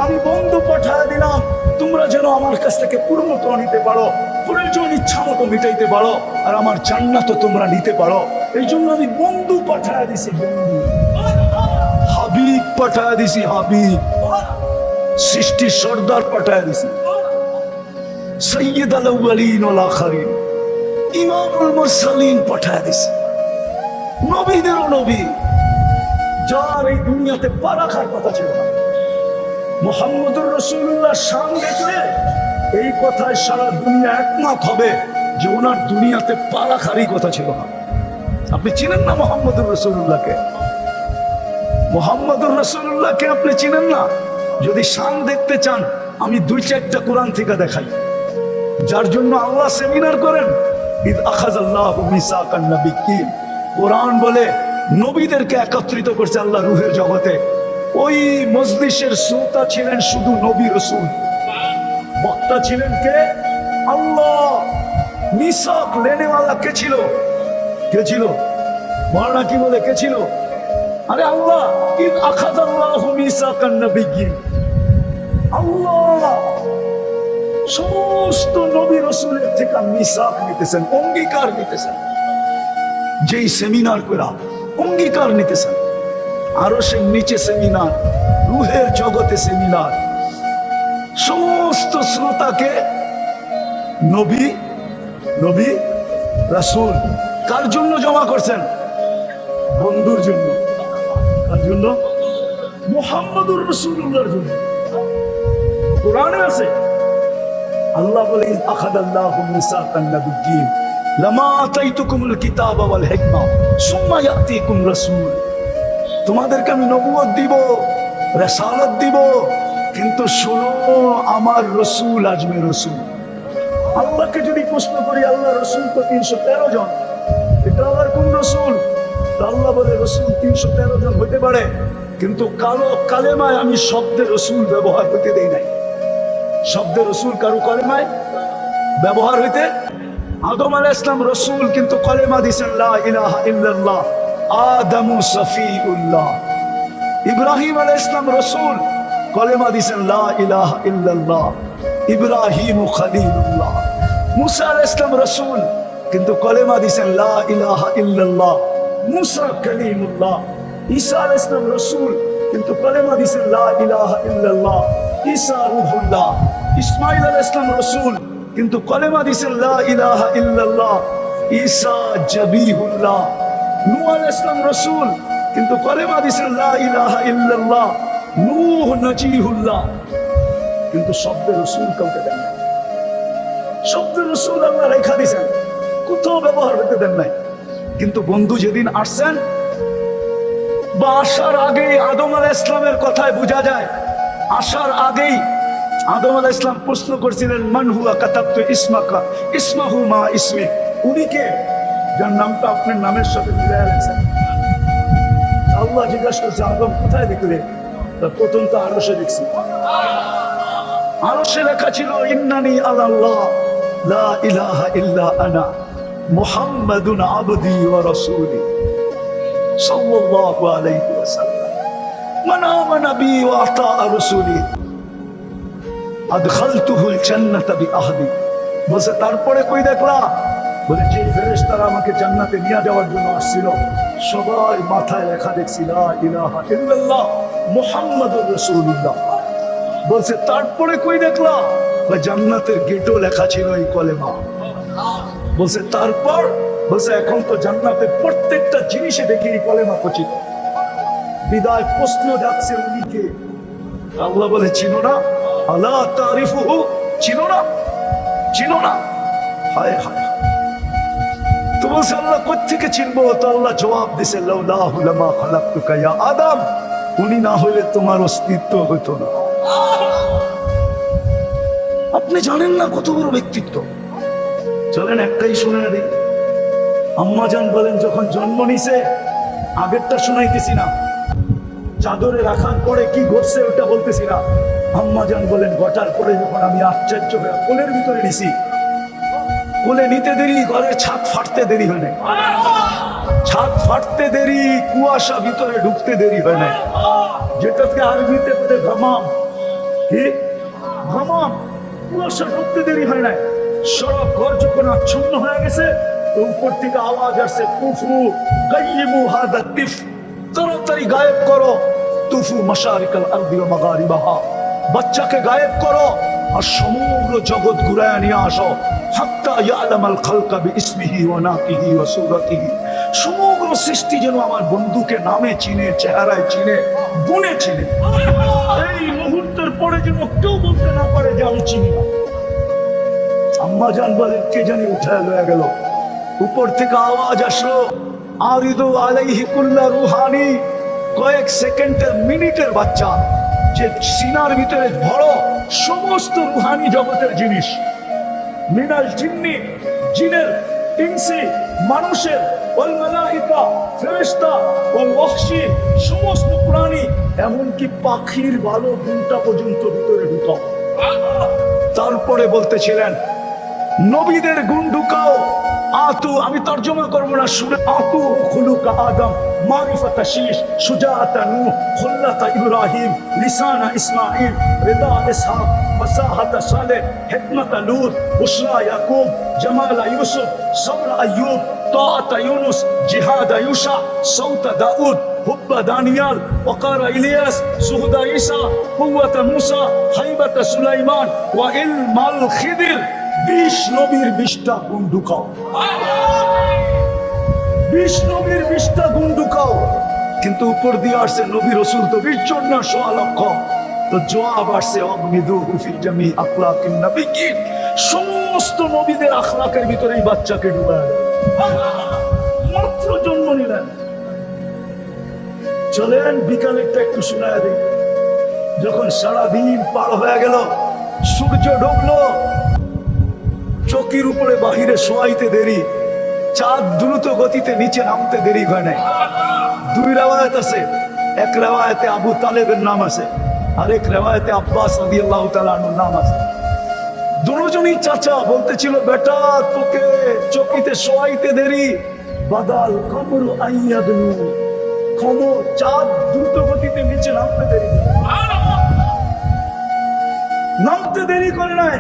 আমি বন্ধু পাঠায় দিলাম, তোমরা যেন আমার কাছ থেকে পূর্ণত নিতে পারো, প্রয়োজন ইচ্ছা মতো মিটাইতে পারো, আর আমার জান্নাত তোমরা নিতে পারো। এই জন্য আমি বন্ধু পাঠায় দিছি, বন্ধু হাবিব পাঠায় দিছি, হাবিব সৃষ্টির সর্দার পাঠায় দিছি, সৈয়দ আল আউয়ালিন ওয়াল আখিরিন, ইমামুল মুরসালিন পাঠায় দিছি, নবীদেরও নবী, যার এই দুনিয়াতে পা রাখার কথা ছিল না। মুহাম্মদুর রাসূলুল্লাহ শান দেখলে এই কথায় সারা দুনিয়া একমত হবে যে ওনার দুনিয়াতে পা রাখারই কথা ছিল না। আপনি চিনেন না মুহাম্মদুর রাসূলুল্লাহকে? মুহাম্মদুর রাসূলুল্লাহকে আপনি চিনেন না? যদি শান দেখতে চান, আমি 2-4টা কোরআন থেকে দেখাই, যার জন্য আল্লাহ সেমিনার করেন। ইদ আখাযাল্লাহু মিসাকান নাবিয়্যিন, কোরআন বলে নবীদেরকে একত্রিত করছে আল্লাহ রূহের জগতে। ওই মজলিসের শ্রোতা ছিলেন শুধু নবী রাসূল, বক্তা ছিলেন কে? আল্লাহ। মিসাক লেনেওয়ালা কে ছিল? কে ছিল? মাওলানা কি বলে কে ছিল? আরে আল্লাহ। ইদ আখাযাল্লাহু মিসাকান নাবিয়্যিন, আল্লাহ সমস্ত নবী রাসূলের থেকে মিসাক নিতেছেন, অঙ্গীকার নিতেছেন। যেই সেমিনার করা অঙ্গীকার নিতেছেন, আরো সে নিচে সেমিনার, রূহের জগতে সেমিনার, সমস্ত শ্রোতাকে নবী নবী রাসূল কার জন্য জমা করছেন? বন্ধুর জন্য। কার জন্য? মুহাম্মদুর রাসূলুল্লাহর জন্য। কোরআনে আছে, আল্লাহ বলে ইয আখাযাল্লাহু মিসাকান নাবিয়্যিন লামা আতাইতুকুমুল কিতাবা ওয়াল হিকমা সুম্মা ইয়াতিকুম রাসূল। তোমাদেরকে আমি নবুয়ত দিব, রিসালাত দিব, কিন্তু শোনো আমার রাসূল আসবে, রাসূল। আল্লাহকে যদি প্রশ্ন করি, আল্লাহ রাসূল তো 313 জন, এটা আবার কোন রাসূল? আল্লাহ বলে রাসূল 313 জন হইতে পারে, কিন্তু কালেমায় আমি শব্দে রাসূল ব্যবহার করতে দেই নাই। শব্দে রাসূল কারো কলেমায় ব্যবহার হইতে, আদম আলাইহিস সালাম রাসূল, কিন্তু কলেমা দিয়েছেন লা ইলাহা ইল্লাল্লাহ, আদমু সফিউল্লাহ। ইব্রাহিম আলাইহিস সালাম রাসূল, কলেমা দিয়েছেন লা ইলাহা ইল্লাল্লাহ, ইব্রাহিম খলিলুল্লাহ। মুসা আলাইহিস সালাম রাসূল, কিন্তু কলেমা দিয়েছেন লা ইলাহা ইল্লাল্লাহ, মুসা কালিমুল্লাহ। ঈসা আলাইহিস সালাম রাসূল, কিন্তু কলেমা দিয়েছেন লা ইলাহা ইল্লাল্লাহ, ঈসা রূহুল্লাহ। ইসমাঈল আলাইহিস সালাম রাসূল, কিন্তু কলেমা দিয়েছেন লা ইলাহা ইল্লাল্লাহ, ঈসা জবিহুল্লাহ। নূহ আলাইহিস সালাম রাসূল, কিন্তু কলেমা দিয়েছেন লা ইলাহা ইল্লাল্লাহ, নূহ নজিহুল্লাহ। কিন্তু শব্দের রাসূল কাউকে দেন নাই। শব্দের রাসূল আল্লাহ রেখা দিয়েছেন, কোথাও ব্যবহার করতে দেন নাই। কিন্তু বন্ধু যেদিন আসছেন, বা আসার আগেই আদম আলাইহিস সালামের কথায় বোঝা যায়, আসার আগেই আদম আলাইহিস সালাম প্রশ্ন করেছিলেন, মান হুয়া কাতাবতু ইসমাকা ইসমাহু মা ইসমি। উনি কে? যার নামটা আপনার নামের সাথে মিলাইয়া রাখছেন। আল্লাহ জিজ্ঞাসা করছে, আদম কোথায় দেখলে? প্রথম তো আরশে দেখছি। আরশে লেখা ছিল ইন্নানি আলাল্লাহ লা ইলাহা ইল্লা আনা মুহাম্মাদুন আবদি ওয়া রাসূলি সাল্লাল্লাহু আলাইহি ওয়াসাল্লাম মান আমানা বি ওয়া আতা রাসূলি আদখালতুহুল জান্নাতা বিআহদি। বলছে তারপরে কই দেখলা? বলে যে ফেরেশতারা আমাকে জান্নাতে নিয়ে যাওয়ার জন্য আসছিল, সবাই মাথায় লেখা দেখছি লা ইলাহা ইল্লাল্লাহ মুহাম্মাদুর রাসূলুল্লাহ। বলছে তারপরে কই দেখলা? জান্নাতের গেটও লেখা ছিল এই কলেমা। বলছে তারপর? বলছে এখন তো জান্নাতের প্রত্যেকটা জিনিসে দেখি এই কলেমা খচিত। বিদায় প্রশ্ন যাচ্ছে উনি কে? আল্লাহ বলে চিনো না? আলা তারিফুহু, চিনো না? চিনো না? হায় হায়, তো বলছে আল্লাহ কোত্থেকে চিনবো? তো আল্লাহ জবাব দিছে লাউলাহু লামা খালাকতুকা ইয়া আদম, উনি না হলে তোমার অস্তিত্ব হতো না। আপনি জানেন না কত বড় ব্যক্তিত্ব। চলেন একটাই শুনে দিই। আম্মাজান বলেন যখন জন্ম নিছে, আগেরটা শুনাইতেছি না, চাদরে রাখার পরে কি ঘটছে ওটা বলতেছি না। আম্মাজান বলেন ঘটার পরে যখন আমি আশ্চর্য হয়ে কোলের ভিতরে নিছি, কোলে নিতে দেরি ঘরের ছাদ ফাটতে দেরি হয় না, ছাদ ফাটতে দেরি, কুয়াশা ভিতরে ঢুকতে দেরি হয় না, যেটাকে আরবিতে বলে ঘামাম। কি ঘামাম? কুয়াশা ঢুকতে দেরি হয় না। সড়ক ঘর যখন আচ্ছন্ন হয়ে গেছে, তো উপর থেকে আওয়াজ আসছে কুফু গাইয়িবু হাদা তিফ, তাড়াতাড়ি গায়েব করো, তুফু মাশারিকাল আরদি ওয়া মাগারিবাহা, বাচ্চাকে গায়েব করো আর সমগ্র জগৎ ঘুরায় নিয়ে আসো, হাত্তা ইয়ালামাল খালকা বিইসমিহি ওয়া নাকিহি ওয়া সূরাতিহি, সমগ্র সৃষ্টি যেন আমার বন্ধুকে নামে চিনে, চেহারায় চিনে, গুণে চিনে। এই মুহূর্তের পরে যেন কেউ বলতে না পারে যে আমি চিনি না। আম্মাজান বলেন কে জানি উঠায় লয়ে গেল, উপর থেকে আওয়াজ আসলো আরিদু আলাইহি কুল্লা রুহানি, কয়েক সেকেন্ডের মিনিটের বাচ্চা, যে সিনার ভিতরে বড় সমস্ত রুহানি জগতের জিনিস, মিনাল জিন্নি, জিনের, ইনসি, মানুষের, ওয়াল মালাইকা, ফেরেশতা, ওয়াল ওয়াহশি, সমস্ত প্রাণী, এমনকি পাখির ভালো গুণটা পর্যন্ত ভিতরে ঢুকাও। তারপরে বলতেছিলেন নবীদের গুণ ঢুকাও। আতু, আমি তর্জমা করবো না, শুনে আতু খুলুকা আদম, মারিফাতা শীশ, সুজাআতা নূহ, খুল্লাতা ইব্রাহিম, লিসানা ইসমাঈল, রিদা ইসহাক, ফাসাহাতা সালেহ, হিকমাতা লূত, বুশরা ইয়াকুব, জামালা ইউসুফ, সবরা আইয়ুব, তাআতা ইউনুস, জিহাদা ইউশা, সৌতা দাউদ, হুব্বা দানিয়াল, ওয়াকারা ইলিয়াস, সুহদা ঈসা, কুওয়াতা মূসা, হাইবাতা সুলাইমান, ওয়া ইলমাল খিদির। 20 নবীর 20টা গুণ ঢুকাও, 20 নবীর 20টা গুণ ঢুকাও। কিন্তু উপর দিয়ে আসছে নবী রসুল তো 20 জন না, 1.5 লক্ষ। তো জবাব আসছে অগমিদুহু ফি জামি আখলাকিন নবিয়্যিন, সমস্ত নবীদের আখলাকের ভিতরে এই বাচ্চাকে ঢুকায় মাত্র জন্ম নিলেন। চলেন বিকালেরটা একটু শোনায় দিই। যখন সারাদিন পার হয়ে গেল, সূর্য ডুবলো, চকির উপরে বাহিরে শোয়াইতে দেরি, চাঁদ দ্রুত গতিতে নিচে নামতে দেরি হয় নাই। 2 রেওয়ায়েত আছে, এক রেওয়ায়েতে আবু তালেবের নাম আছে, আরেক রেওয়ায়েতে আব্বাস রাদিয়াল্লাহু তাআলা আনহুর নাম আছে। দুজনই চাচা বলতেছিল বেটা তোকে চকিতে শোয়াইতে দেরি, বাদাল কমরু আইয়াদনু, খবর চাঁদ দ্রুত গতিতে নিচে নামতে দেরি, নামতে দেরি করে নাই।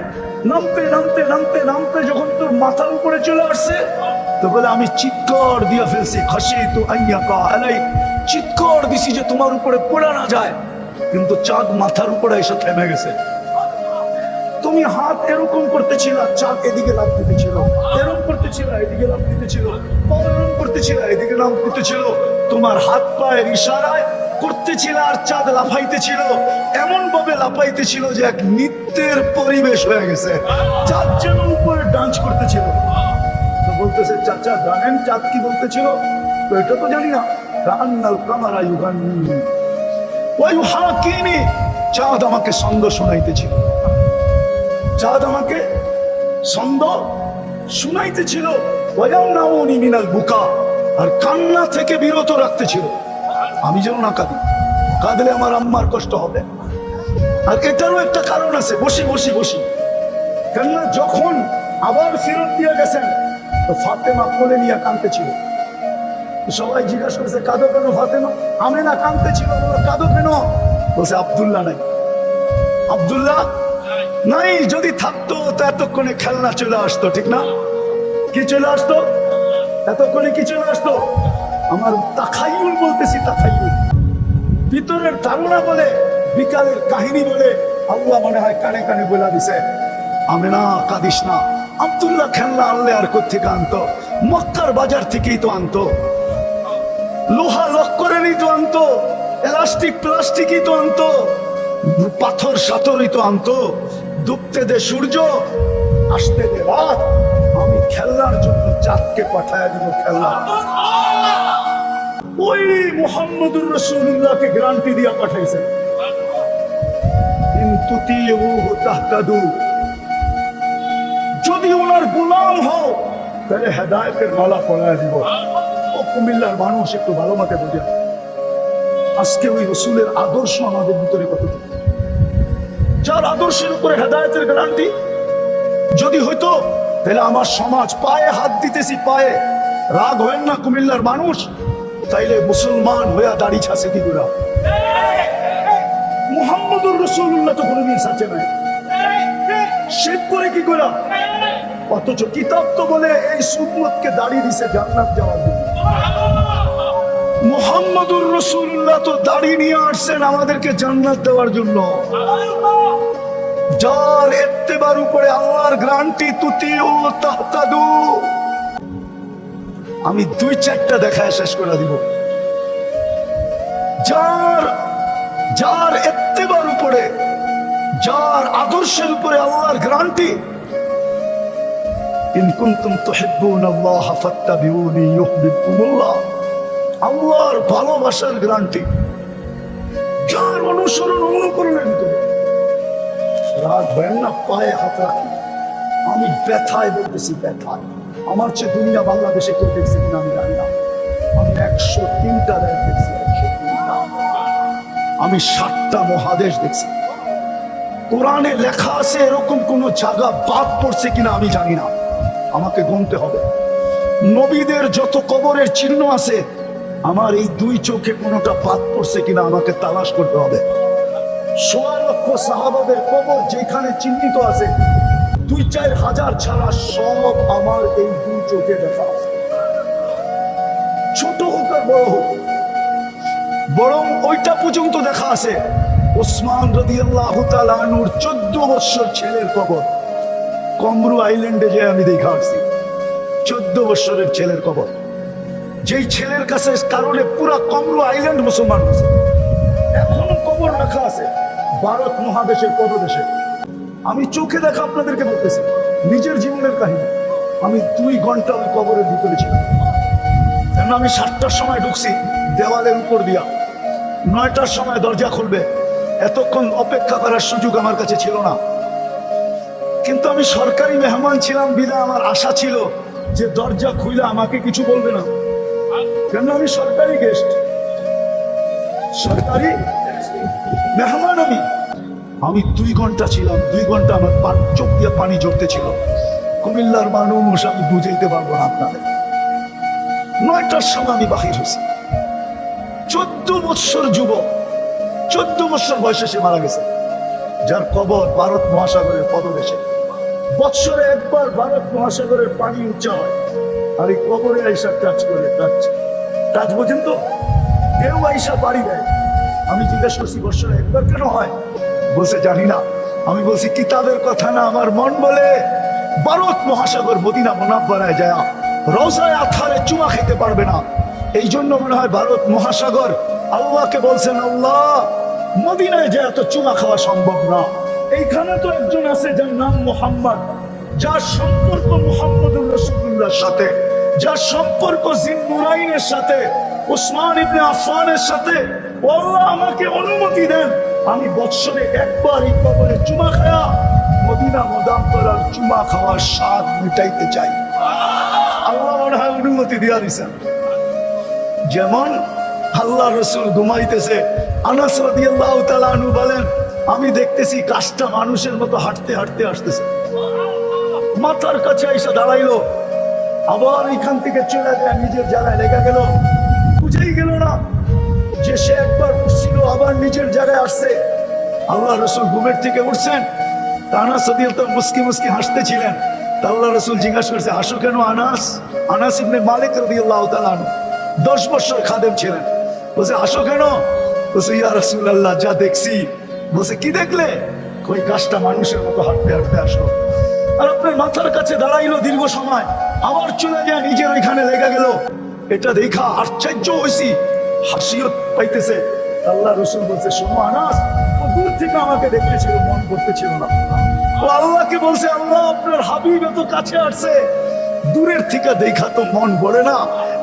নামতে নামতে নামতে নামতে যখন তোর মাথার উপরে চলে আসছে, তো বলে আমি চিৎকার দিয়ে ফেলছি, খাশিতু আইয়াকা আলাই, চিৎকার দিছি যে তোমার উপরে পড়ে না যায়। কিন্তু চাঁদ মাথার উপরে এসে থেমে গেছে। তুমি হাত এরকম করতেছিল, চাঁদ এদিকে লাফ দিতেছিল, এরকম করতেছিল, এদিকে লাফ দিতেছিল, এরকম করতেছিল, এদিকে লাফ দিতেছিল। তোমার হাত পায়ের ইশারায় করতেছিল আর চাঁদ লাফাইতেছিল, এমন ভাবে লাফাইতেছিল যে এক নৃত্যের পরিবেশ হয়ে গেছে। চাঁদ যেন উপরে ডান্স করতেছিল। তো বলতেছে চাচা জানেন চাঁদ কি বলতেছিল? তো এটা তো জানি না। কান্নাল কামারা ইউগান্নি ওয়া ইউহাকিনি, চাঁদ আমাকে ছন্দ শোনাইতেছিল, চাঁদ আমাকে ছন্দ শুনাইতেছিল। ওয়ায়ামনাউনি মিনাল বুকা, আর কান্না থেকে বিরত রাখতেছিল, আমি যেন না কাঁদি, কাঁদলে আমার আম্মার কষ্ট হবে। আর এটারও একটা কারণ আছে, বসি বসি বসি, কেননা যখন আবার ফেরত দিয়ে গেছেন তো ফাতেমা কোলে নিয়ে কাঁদতেছিল। সবাই জিজ্ঞাসা করেছে কাঁদো কেন ফাতেমা? আমেনা কাঁদতেছিল, কাঁদো কেন? বলছে আব্দুল্লাহ নাই। আব্দুল্লাহ নাই, যদি থাকতো তো এতক্ষণে খেলনা চলে আসতো, ঠিক না? কি চলে আসতো এতক্ষণে? কি চলে আসতো? আমার তাখাইয়ুল বলতেছি, তাখাইয়ুল, ভিতরের ধারণা বলে, বিকালের কাহিনী বলে আল্লাহ মনে হয় কানে কানে বলে দিছে আমেনা কাঁদিস না। আব্দুল্লাহ খেলনা আনলে আর কোত্থেকে আনতো? মক্কার বাজার থেকেই তো আনতো, লোহা লক্করেরই তো আনতো, এলাস্টিক প্লাস্টিকই তো আনতো, পাথর সাথরই তো আনতো। ডুবতে দে সূর্য, আসতে দে রাত, আমি খেলনার জন্য চাঁদকে পাঠায় দিব খেলনা। ওই মুহাম্মদুর রাসূলুল্লাহকে গ্যারান্টি দিয়া পাঠাইছেন, কিন্তু তাহতাদু, যদি ওনার গোলাম হও তাহলে হেদায়েতের মালা পরায় দিব। ও কুমিল্লার মানুষ একটু ভালো মতে বোঝেন, আজকে ওই রসুলের আদর্শ আমাদের ভিতরে কতটুকু, যার আদর্শের উপরে হেদায়েতের গ্যারান্টি যদি হইতো, তাহলে আমার সমাজ, পায়ে হাত দিতেছি, পায়ে রাগ হয় না কুমিল্লার মানুষ, তাইলে মুসলমান হইয়া দাড়ি ছাসে কি করে? মুহাম্মদুর রাসূলুল্লাহ তো কোনোদিন সাচে নাই, শিরক করে কি করে? অথচ কিতাব তো বলে এই সুন্নতকে দাড়ি দিছে জান্নাত যাওয়ার জন্য। মুহাম্মদুর রাসূলুল্লাহ তো দাড়ি নিয়ে আসছেন আমাদেরকে জান্নাত দেওয়ার জন্য। যার ইত্তেবার উপরে আল্লাহর গ্যারান্টি, তুতিউ তাহতাদু। আমি দুই চারটা দেখায় শেষ করে দিব। যার ইত্তেবার উপরে, যার আদর্শের উপরে আল্লাহর গ্যারান্টি, ইন কুনতুম তুহিব্বুনাল্লাহ ফাত্তাবিউনি ইউহিব্বুকুমুল্লাহ, আল্লাহর ভালোবাসার গ্যারান্টি, যার অনুসরণ অনুকরণের ভিতরে রাত হয় না, পায়ে হাত রাখি। আমি ব্যথায় বলতেছি, ব্যথায়। আমার চেয়ে দুনিয়া বাংলাদেশে কেউ দেখছে কিনা আমি জানি না। আমি 103টা দেশ দেখছি, 103টা। আমি 7টা মহাদেশ দেখছি। কোরআনে লেখা আছে এরকম কোন জায়গা বাদ পড়ছে কিনা আমি জানি না, আমাকে গুনতে হবে। নবীদের যত কবরের চিহ্ন আছে, আমার এই দুই চোখে কোনোটা বাদ পড়ছে কিনা আমাকে তালাশ করতে হবে। 16 লক্ষ সাহাবাদের কবর যেখানে চিহ্নিত আছে, 2-4 হাজার ছাড়া সব আমার এই দুই চোখে দেখা আছে। ছোট হোক আর বড় হোক, বরং ওইটা পর্যন্ত দেখা আছে ওসমান রাদিয়াল্লাহু তাআলা আনহুর 14 বছর ছেলের কবর। কমরু আইল্যান্ডে যে আমি দেখা আসছি 14 বছরের ছেলের কবর, যেই ছেলের কাছে কারণে পুরা কমরু আইল্যান্ড মুসলমান হয়েছে। এখনো কবর রাখা আছে ভারত মহাদেশের পদদেশে। আমি চোখে দেখা আপনাদেরকে বলতেছি, নিজের জীবনের কাহিনী। আমি 2 ঘন্টা ওই কবরের ভিতরে ছিলাম। কেন আমি 7টার সময় ঢুকছি দেওয়ালের উপর দিয়া, 9টার সময় দরজা খুলবে, এতক্ষণ অপেক্ষা করার সুযোগ আমার কাছে ছিল না। কিন্তু আমি সরকারি মেহমান ছিলাম বিধায় আমার আশা ছিল যে দরজা খুলে আমাকে কিছু বলবে না, কেন আমি সরকারি গেস্ট, সরকারি মেহমান। আমি 2 ঘন্টা ছিলাম। 2 ঘন্টা আমার চোখ দিয়ে পানি ঝরতে ছিল। কুমিল্লার মানুষ, আমি বুঝাইতে পারবো না আপনাদের। 9টার সময় আমি বাহির হয়েছি। 14 বছর যুবক, 14 বছর বয়সে সে মারা গেছে, যার কবর ভারত মহাসাগরের পদদেশে। বৎসরে একবার ভারত মহাসাগরের পানি উঁচা হয়, আর এই কবরে আইসা টাচ করে, টাচ বোঝেন তো, কেউ আইসা বাড়ি দেয়। আমি জিজ্ঞাসা করছি বৎসরে একবার কেন হয়? বলছে জানি না। আমি বলছি কিতাবের কথা না, আমার মন বলে ভারত মহাসাগর মদিনা মুনাব্বারায় যায় রওজায়ে আতহারে চুমা খেতে পারবে না, এই জন্য মনে হয় ভারত মহাসাগর আল্লাহকে বলছেন, আল্লাহ মদিনায় যায় তো চুমা খাওয়া সম্ভব না। এইখানে তো একজন আছে যার নাম মুহাম্মদ, যার সম্পর্ক মুহাম্মদুর রাসূলুল্লাহর সাথে, যার সম্পর্ক জিন্নুরাইনের সাথে, উসমান ইবনে আফফানের সাথে। আল্লাহ আমাকে অনুমতি দেন, আমি বৎসরে একবার এই কবরে চুমা খায়া মদিনা মুনাব্বারার চুমা খাওয়ার স্বাদ মিটাইতে চাই। আল্লাহ মনে হয় অনুমতি দিয়া দিছেন। যেমন আল্লাহ রাসূল ঘুমাইতেছে, আনাস রাদিয়াল্লাহু তাআলা আনহু বলেন, আমি দেখতেছি কাজটা মানুষের মতো হাঁটতে হাঁটতে আসতেছে, মাথার কাছে এসে দাঁড়াইলো, আবার এখান থেকে চলে যায় নিজের জায়গায় লেগে গেল। বুঝেই গেল না যে সে একবার উঠছিল আবার নিজের জায়গায় আসছে। আল্লাহ রাসূল ঘুমের থেকে উঠছেন, আনাস রাদিয়াল্লাহু মুস্কি মুস্কি হাসতেছিলেন। আল্লাহ রাসূল জিজ্ঞাসা করছে, হাসো কেন আনাস? আনাস ইবনে মালিক রাদিয়াল্লাহু তাআলা 10 বছর খাদেম ছিলেন। বলছে হাসো কেন? বলছে ইয়া রাসূলুল্লাহ যা দেখছি। বলছে কি দেখলে? ওই গাছটা মানুষের মতো হাঁটতে হাঁটতে আসলো, আর আপনার মাথার কাছে দাঁড়াইলো দীর্ঘ সময়, আবার চলে যায় নিজের ওইখানে লেগে গেল। এটা দেখা আশ্চর্য হয়েছি, হাসিও পাইতেছে। আল্লাহ রাসূল বলছে, শোনো আনাস, ও দূর থেকে আমাকে দেখতেছিল, মন করতেছিল না। ও আল্লাহকে বলছে, আল্লাহ আপনার হাবিব এত কাছে আসছে, দূরের থেকে দেখা তো মন ভরে না,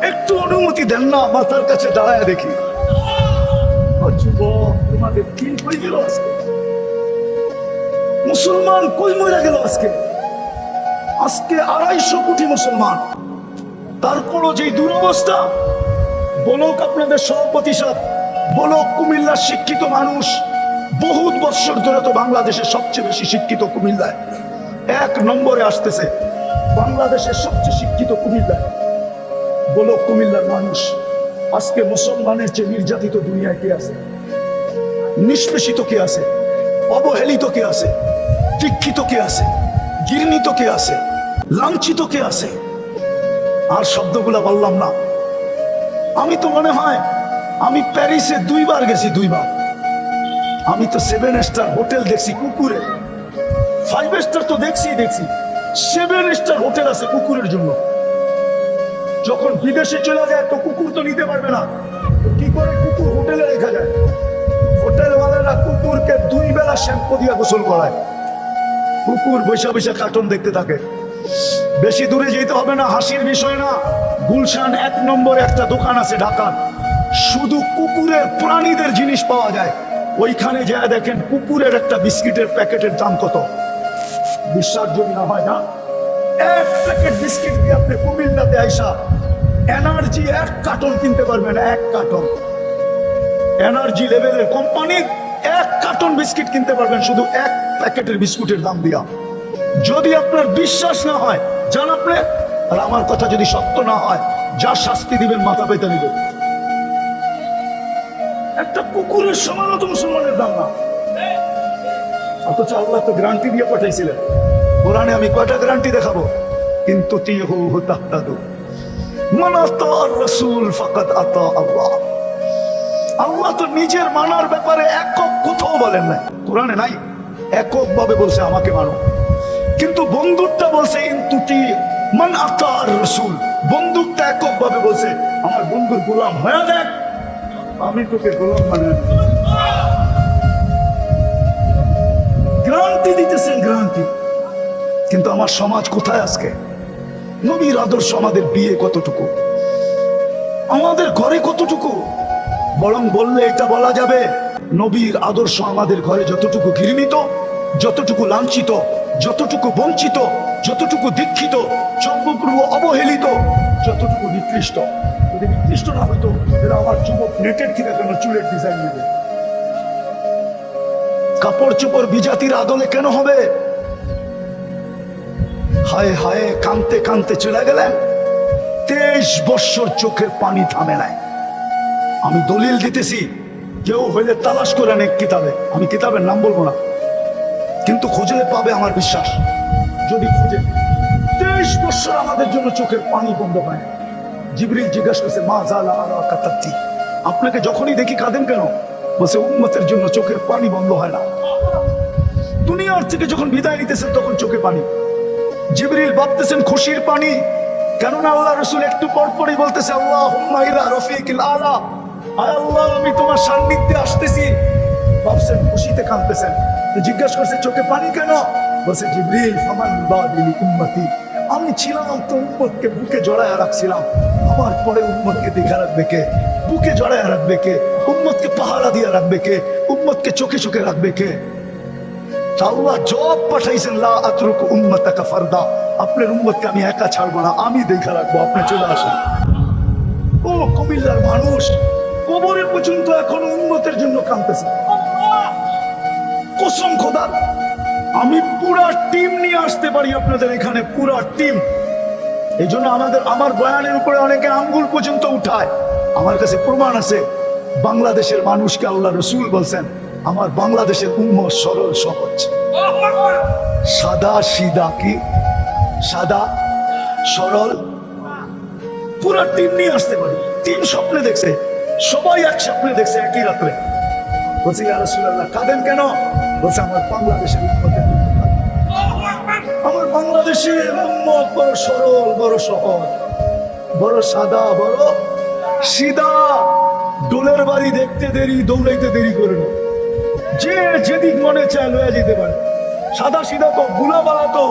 একটু অনুমতি দেন না মাথার কাছে দাঁড়ায় দেখি। যুবক, তোমাদের কি হয়ে গেল আজকে? মুসলমান কই মরে গেল আজকে? আজকে 250 কোটি মুসলমান, তারপরও যে দুরবস্থা। বলক আপনাদের সভাপতি সাহেব, বলক কুমিল্লার শিক্ষিত মানুষ, বহুত বৎসর ধরে তো বাংলাদেশের সবচেয়ে বেশি শিক্ষিত কুমিল্লায়, 1 নম্বরে আসতেছে বাংলাদেশের সবচেয়ে শিক্ষিত কুমিল্লায়। বলক কুমিল্লার মানুষ, আজকে মুসলমানের চেয়ে নির্যাতিত দুনিয়ায় কে আছে? নিষ্পেষিত কে আছে? অবহেলিত কে আছে? দীক্ষিত কে আছে? ঘৃণিত কে আছে? লাঞ্ছিত কে আছে? আর শব্দগুলা বললাম না। আমি তো মনে হয় আমি প্যারিসে 2 বার গেছি, 2 বার। আমি তো 7 স্টার হোটেল দেখছি কুকুরে, 5 স্টার তো দেখছি, 7 স্টার হোটেল আছে কুকুরের জন্য। যখন বিদেশে চলে যায় তো কুকুর তো নিতে পারবে না, কি করে কুকুর হোটেলে রেখা যায়? হোটেলওয়ালারা কুকুরকে 2 বেলা শ্যাম্পু দিয়ে গোসল করায়, কুকুর বৈশা বৈশা কার্টুন দেখতে থাকে। বেশি দূরে যেতে হবে না, হাসির বিষয় না। গুলশান 1 নম্বরে একটা দোকান আছে ঢাকার, শুধু কুকুরের প্রাণীদের জিনিস পাওয়া যায়। ওইখানে যা দেখেন কুকুরের একটা বিস্কিটের প্যাকেটের দাম কত। বিশ্বাস যদি না হয় না, 1 প্যাকেট বিস্কিট দিয়ে আপনি কুমিল্লাতে আইসা এনার্জি 1 কার্টন কিনতে পারবেন। 1 কার্টন এনার্জি লেভেলের কোম্পানির 1 কার্টন বিস্কিট কিনতে পারবেন শুধু 1 প্যাকেটের বিস্কুটের দাম দিয়া। যদি আপনার বিশ্বাস না হয় জান আপনি, আর আমার কথা যদি সত্য না হয়, যা শাস্তি দিবেন মাথা পেতে নিবেন। একটা কুকুরের সমান তো মুসলমানের দাম না, অথচ আল্লাহ তো গ্যারান্টি দিয়ে পাঠাইছিলেন। কোরআনে আমি কয়টা গ্যারান্টি দেখাবো? কিন্তু তিহু তাহতাদু মান আতা'আর রাসূল ফাকাদ আতা আল্লাহ। আল্লাহ তো নিজের মানার ব্যাপারে একক কোথাও বলেন না, কোরআনে নাই। একক ভাবে বলছে আমাকে মানো, কিন্তু বন্ধুত্বটা বলছে ইনতুতি মান আতা'আর রাসূল। বন্ধুত্বটা একক ভাবে বলছে আমার বন্ধুর গোলাম হয়ে দেখ, আমি তোকে গোলাম মানে। গ্যারান্টি দিতেছেন, গ্যারান্টি। কিন্তু আমার সমাজ কোথায় আজকে? নবীর আদর্শ আমাদের বিয়ে কতটুকু, আমাদের ঘরে কতটুকু? বরং বললে এটা বলা যাবে, নবীর আদর্শ আমাদের ঘরে যতটুকু ঘৃণিত, যতটুকু লাঞ্ছিত, যতটুকু বঞ্চিত, যতটুকু দীক্ষিত, চর্মপূর্ব অবহেলিত, যতটুকু নিকৃষ্ট। যদি নিকৃষ্ট না হইতো তাহলে আমার যুবক নেটের থেকে কেন চুলের ডিজাইন নেবে? কাপড় চোপড় বিজাতির আদলে কেন হবে? হায় হায়, কানতে কানতে চলে গেলেন। 23 বৎসর চোখের পানি থামে নাই। আমি দলিল দিতেছি, কেউ হইলে তালাশ করে নেক কিতাবে, আমি কিতাবের নাম বলবো না, কিন্তু খুঁজলে পাবে আমার বিশ্বাস। যদি খুঁজে 23 বৎসর আমাদের জন্য চোখের পানি বন্ধ হয়। জিবরিল জিজ্ঞাসা করছে মা জালা আরা কাতাতি, আপনাকে যখনই দেখি কাঁদেন কেন? বলছে উম্মতের জন্য চোখের পানি বন্ধ হয় না। দুনিয়ার থেকে যখন বিদায় নিতেছেন তখন চোখে পানি। জিবরিল ভাবতেছেন খুশির পানি, কেননা আল্লাহ রাসূল একটু পর পরই বলতেছে আল্লাহুম্মা ইলা রফিকিল আলা, আয় আল্লাহ আমি তোমার সান্নিধ্যে আসতেছি। ভাবছেন খুশিতে কাঁদতেছেন, তো জিজ্ঞাসা করছে চোখে পানি কেন? বলছে জিবরিল ফামান বাদিলি উম্মতি, আমি ছিলাম তো উম্মতকে বুকে জড়ায় রাখছিলাম, আমার পরে উম্মতকে দেখা রাখবে কে? বুকে জড়ায় রাখবে কে? উম্মতকে পাহারা দিয়ে রাখবে কে? উম্মতকে চোখে চোখে রাখবে কে? আল্লাহ জবাব পাঠাইছেন লা আতরুকু উম্মাতাকা ফারদা, আপনার উম্মতকে আমি একা ছাড়বো না, আমি দেখা রাখবো, আপনি চলে আসেন। ও কুমিল্লার মানুষ, কবরে পর্যন্ত এখনো উম্মতের জন্য কাঁদতেছে। কসম খোদার, আমি পুরা টিম নিয়ে আসতে পারি আপনাদের এখানে, পুরা টিম। এই জন্য আমার বয়ানের উপরে অনেকে আঙ্গুল পর্যন্ত উঠায়। আমার কাছে প্রমাণ আছে, বাংলাদেশের মানুষকে আল্লাহ রসুল বলছেন আমার বাংলাদেশের উম্মত সরল সহজ, সাদা সিধা, কি সাদা সরল। পুরা টিম নিয়ে আসতে পারি। টিম স্বপ্নে দেখছে, সবাই এক স্বপ্নে দেখছে একই রাত্রে। বলছে ইয়া রাসূলুল্লাহ কাঁদেন কেন? বলছে আমার বাংলাদেশের উম্মতের জন্য। আমার বাংলাদেশের উম্মত বড় সরল, বড় সহজ, বড় সাদা, বড় সিধা। ডোলের বাড়ি দেখতে দেরি, দৌড়াইতে দেরি করে না, যে যেদিক মনে চায় লয়ে যেতে পারে। সাদা সিধা তো, বুলা বালা তো,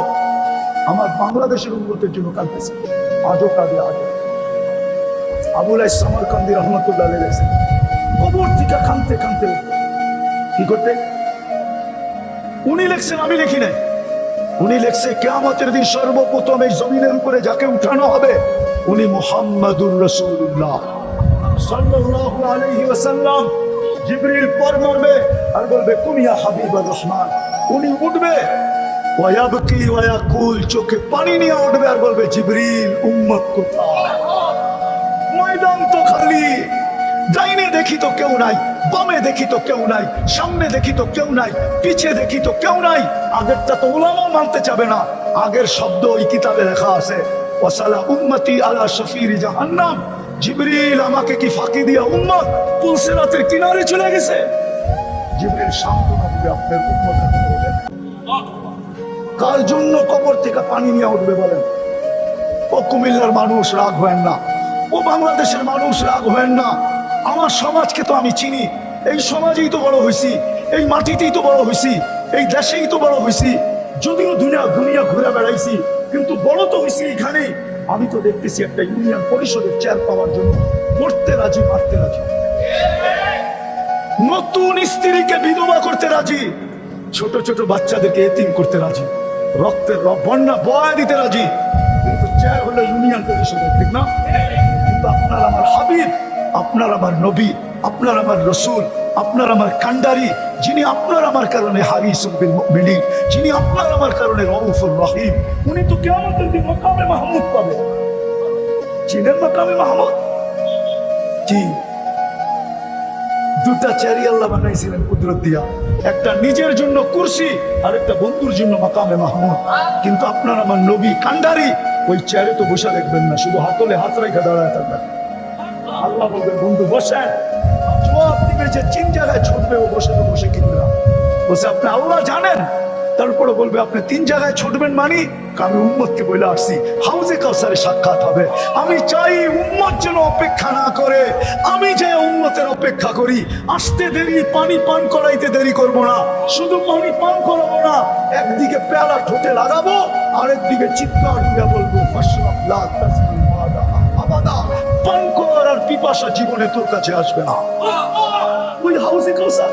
আমার বাংলাদেশের উন্নতির জন্য কাঁদতেছে, আজও কাঁদে আজও। আবুল সামরকান্দি রহমতুল্লাহ লেগেছেন, কবর থেকে কাঁদতে কাঁদতে কি করতে? উনি লিখছেন, আমি লিখি নাই। উনি লিখছে কিয়ামতের দিন সর্বপ্রথম এই জমিনের উপরে যাকে উঠানো হবে উনি মুহাম্মাদুর রাসূলুল্লাহ সাল্লাল্লাহু আলাইহি ওয়াসাল্লাম। জিবরিল পর মারবে আর বলবে কুম ইয়া হাবিবুর রহমান। উনি উঠবে ওয়ায়াবকি ওয়ায়াকুল, চোখে পানি নিয়ে উঠবে আর বলবে জিবরিল উম্মত কোথায়? ময়দান তো খালি, ডাইনে দেখি তো কেউ নাই, বামে দেখি তো কেউ নাই, সামনে দেখি তো কেউ নাই, পিছে দেখি তো কেউ নাই। আগেরটা তো উলামাও মানতে চাবে না। আগের শব্দ ওই কিতাবে লেখা আছে, ওয়াসালা উম্মতি আলা শফির জাহান্নাম। জিবরিল আমাকে কি ফাঁকি দিয়া উম্মত পুলসিরাতের কিনারে চলে গেছে? জিবরিল সান্ত্বনা দিবে, আপনার উম্মত হবে। কার জন্য কবর থেকে পানি নিয়ে উঠবে বলেন? ও কুমিল্লার মানুষ রাগ হয় না, ও বাংলাদেশের মানুষ রাগ হয় না। আমার সমাজকে তো আমি চিনি, এই সমাজেই তো বড় হয়েছি, এই মাটিতেই তো বড় হয়েছি, এই দেশেই তো বড় হয়েছি। যদিও দুনিয়া ঘুরে বেড়াইছি, কিন্তু বড় তো হয়েছি এখানে। আমি তো দেখতেছি একটা ইউনিয়ন পরিষদের চেয়ার পাওয়ার জন্য মরতে রাজি, মারতে রাজি, নতুন স্ত্রীকে বিধবা করতে রাজি, ছোট ছোট বাচ্চাদেরকে এতিম করতে রাজি, রক্তের বন্যা বয়া দিতে রাজি, কিন্তু চেয়ার হলো ইউনিয়ন পরিষদের, ঠিক না? কিন্তু আপনার আমার হাবিব, আপনার আমার নবী, আপনার আমার রসুল, আপনার আমার কান্ডারি, যিনি আপনার আমার কারণে হারিসুল বিল মুমিনিন, যিনি আপনার আমার কারণে রউফুর রহিম, উনি তো কিয়ামতের দিন মাকামে মাহমুদ পাবে। চিনেন মাকামে মাহমুদ কি? দুটা চেয়ারই আল্লাহ বানাইছিলেন কুদরত দিয়া, একটা নিজের জন্য কুরসি আর একটা বন্ধুর জন্য মাকামে মাহমুদ। কিন্তু আপনার আমার নবী কান্ডারি ওই চেয়ারে তো বসে দেখবেন না, শুধু হাতলে হাত রেখে দাঁড়ায় থাকবেন। আল্লাহ বলবে বন্ধু বসেন, জবাব দিবে যে 3 জায়গায় ছুটবে, ও বসে তো বসে কিনবে বসে। আপনি আল্লাহ জানেন, তারপরে বলবে আপনি 3 জায়গায় ছুটবেন মানে আমি উম্মতকে বলে আসছি হাউজে কাউসারে সাক্ষাৎ হবে। আমি চাই উম্মত যেন অপেক্ষা না করে, আমি যে উম্মতের অপেক্ষা করি। আসতে দেরি, পানি পান করাইতে দেরি করব না, শুধু পানি পান করাবো না, একদিকে পেয়ালা ঠোঁটে লাগাবো, আরেকদিকে চিৎকার দিয়ে বলবো ফাশরাব লা তাসমিন বাদা আবাদা, পান কর আর পিপাসা জীবনে তোর কাছে আসবে না। ওই হাউজে কাউসার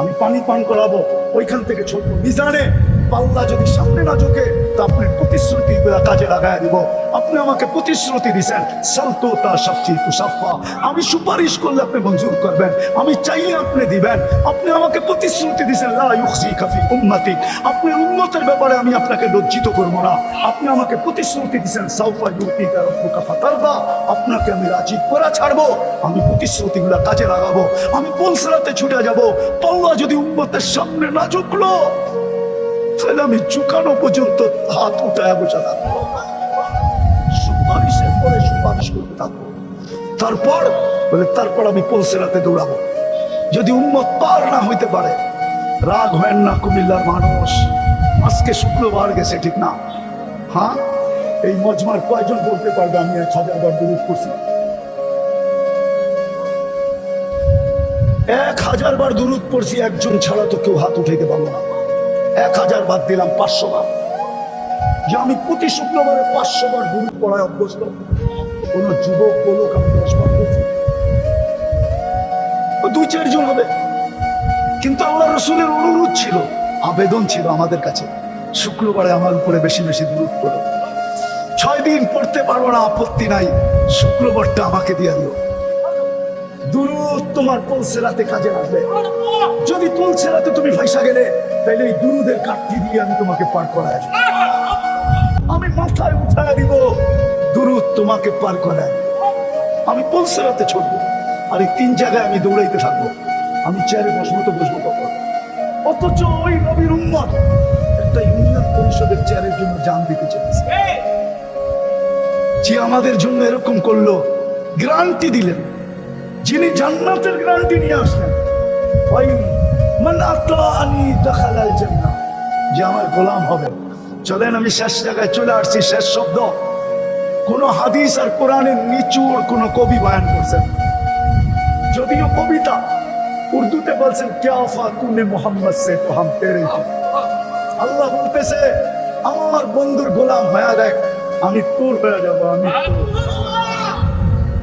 আমি পানি পান করাবো, ওইখান থেকে ছোট মিজানে পাল্লা যদি সামনে না ঝুঁকে তা আপনার প্রতিশ্রুতি কাজে লাগাই দিব। আপনি আমাকে প্রতিশ্রুতি দিয়েছেন সালতো তা সাফি তুসাফা, আমি সুপারিশ করলে আপনি মঞ্জুর করবেন, আমি চাইলে আপনি দিবেন। আপনি আমাকে প্রতিশ্রুতি দিয়েছেন লা ইউখজিকা ফি উম্মতি, আপনার উম্মতের ব্যাপারে আমি আপনাকে লজ্জিত করব না। আপনি আমাকে প্রতিশ্রুতি দিয়েছেন সাউফা ইউতিকা রাব্বুকা ফাতারদা, আপনাকে আমি রাজি করে ছাড়বো। আমি প্রতিশ্রুতিগুলো কাজে লাগাবো, আমি পুলসিরাতে ছুটে যাব। পাল্লা যদি উম্মতের সামনে না ঝুঁকলো তাহলে আমি ঝুঁকানো পর্যন্ত হাত উঠায় বসে থাকবো, সুপারিশের পরে সুপারিশ করতে থাকবো। তারপর আমি পুলসিরাতে দৌড়াবো। যদি উম্মত পার না হইতে পারে, রাগ হয় না কুমিল্লার মানুষ। আজকে শুক্রবার গেছে, ঠিক না? হ্যাঁ, এই মজমার কয়জন বলতে পারবে আমি 1000 বার দুরূদ পড়ছি? 1000 বার দুরূদ পড়ছি, একজন ছাড়া তো কেউ হাত উঠাইতে পারবো না। 1000 বাদ দিলাম 500 বার। যে আমি প্রতি শুক্রবারে 500 বার দুরূদ পড়ায় অভ্যস্ত, কোন যুবক বলুক আমি 10 বার পড়ছি, 2-4 জন হবে। কিন্তু আল্লাহ রসুলের অনুরোধ ছিল, আবেদন ছিল আমাদের কাছে, শুক্রবারে আমার উপরে বেশি বেশি দুরূদ পড়ো। 6 দিন পড়তে পারবো না, আপত্তি নাই, শুক্রবারটা আমাকে দিয়ে দিও। দুরূদ তোমার পুলসিরাতে কাজে লাগবে। যদি পুলসিরাতে তুমি ফাঁসা গেলে তাইলে এই দুরূদের কাঠি দিয়ে আমি তোমাকে পার করাই, আমি মাথায় উঠায় দিব, দুরূদ তোমাকে পার করায়। আমি পুলসিরাতে ছুটবো, আর এই 3 জায়গায় আমি দৌড়াইতে থাকবো। আমি চেয়ারে বসবো তো বসবো কখন? অথচ ওই নবীর উম্মত একটা ইউনিয়ন পরিষদের চেয়ারের জন্য জান দিতে চলেছে। যে আমাদের জন্য এরকম করলো, গ্যারান্টি দিলেন, যিনি জান্নাতের গ্যারান্টি নিয়ে আসলেন, ওই মান আতাআনি দাখালাল জান্নাহ, যে আমার গোলাম হবে। চলেন আমি শেষ জায়গায় চলে আসছি, শেষ শব্দ। কোন হাদিস আর কোরআনের নিচুর কোন কবি বয়ান করছেন, যদিও কবিতা, উর্দুতে বলছেন ক্যা ওফা তূনে মোহাম্মদ সে তো হাম তেরে। আল্লাহ বলতেছে আমার বন্ধুর গোলাম হয়ে দেখ, আমি তোর হয়ে যাবো। আমি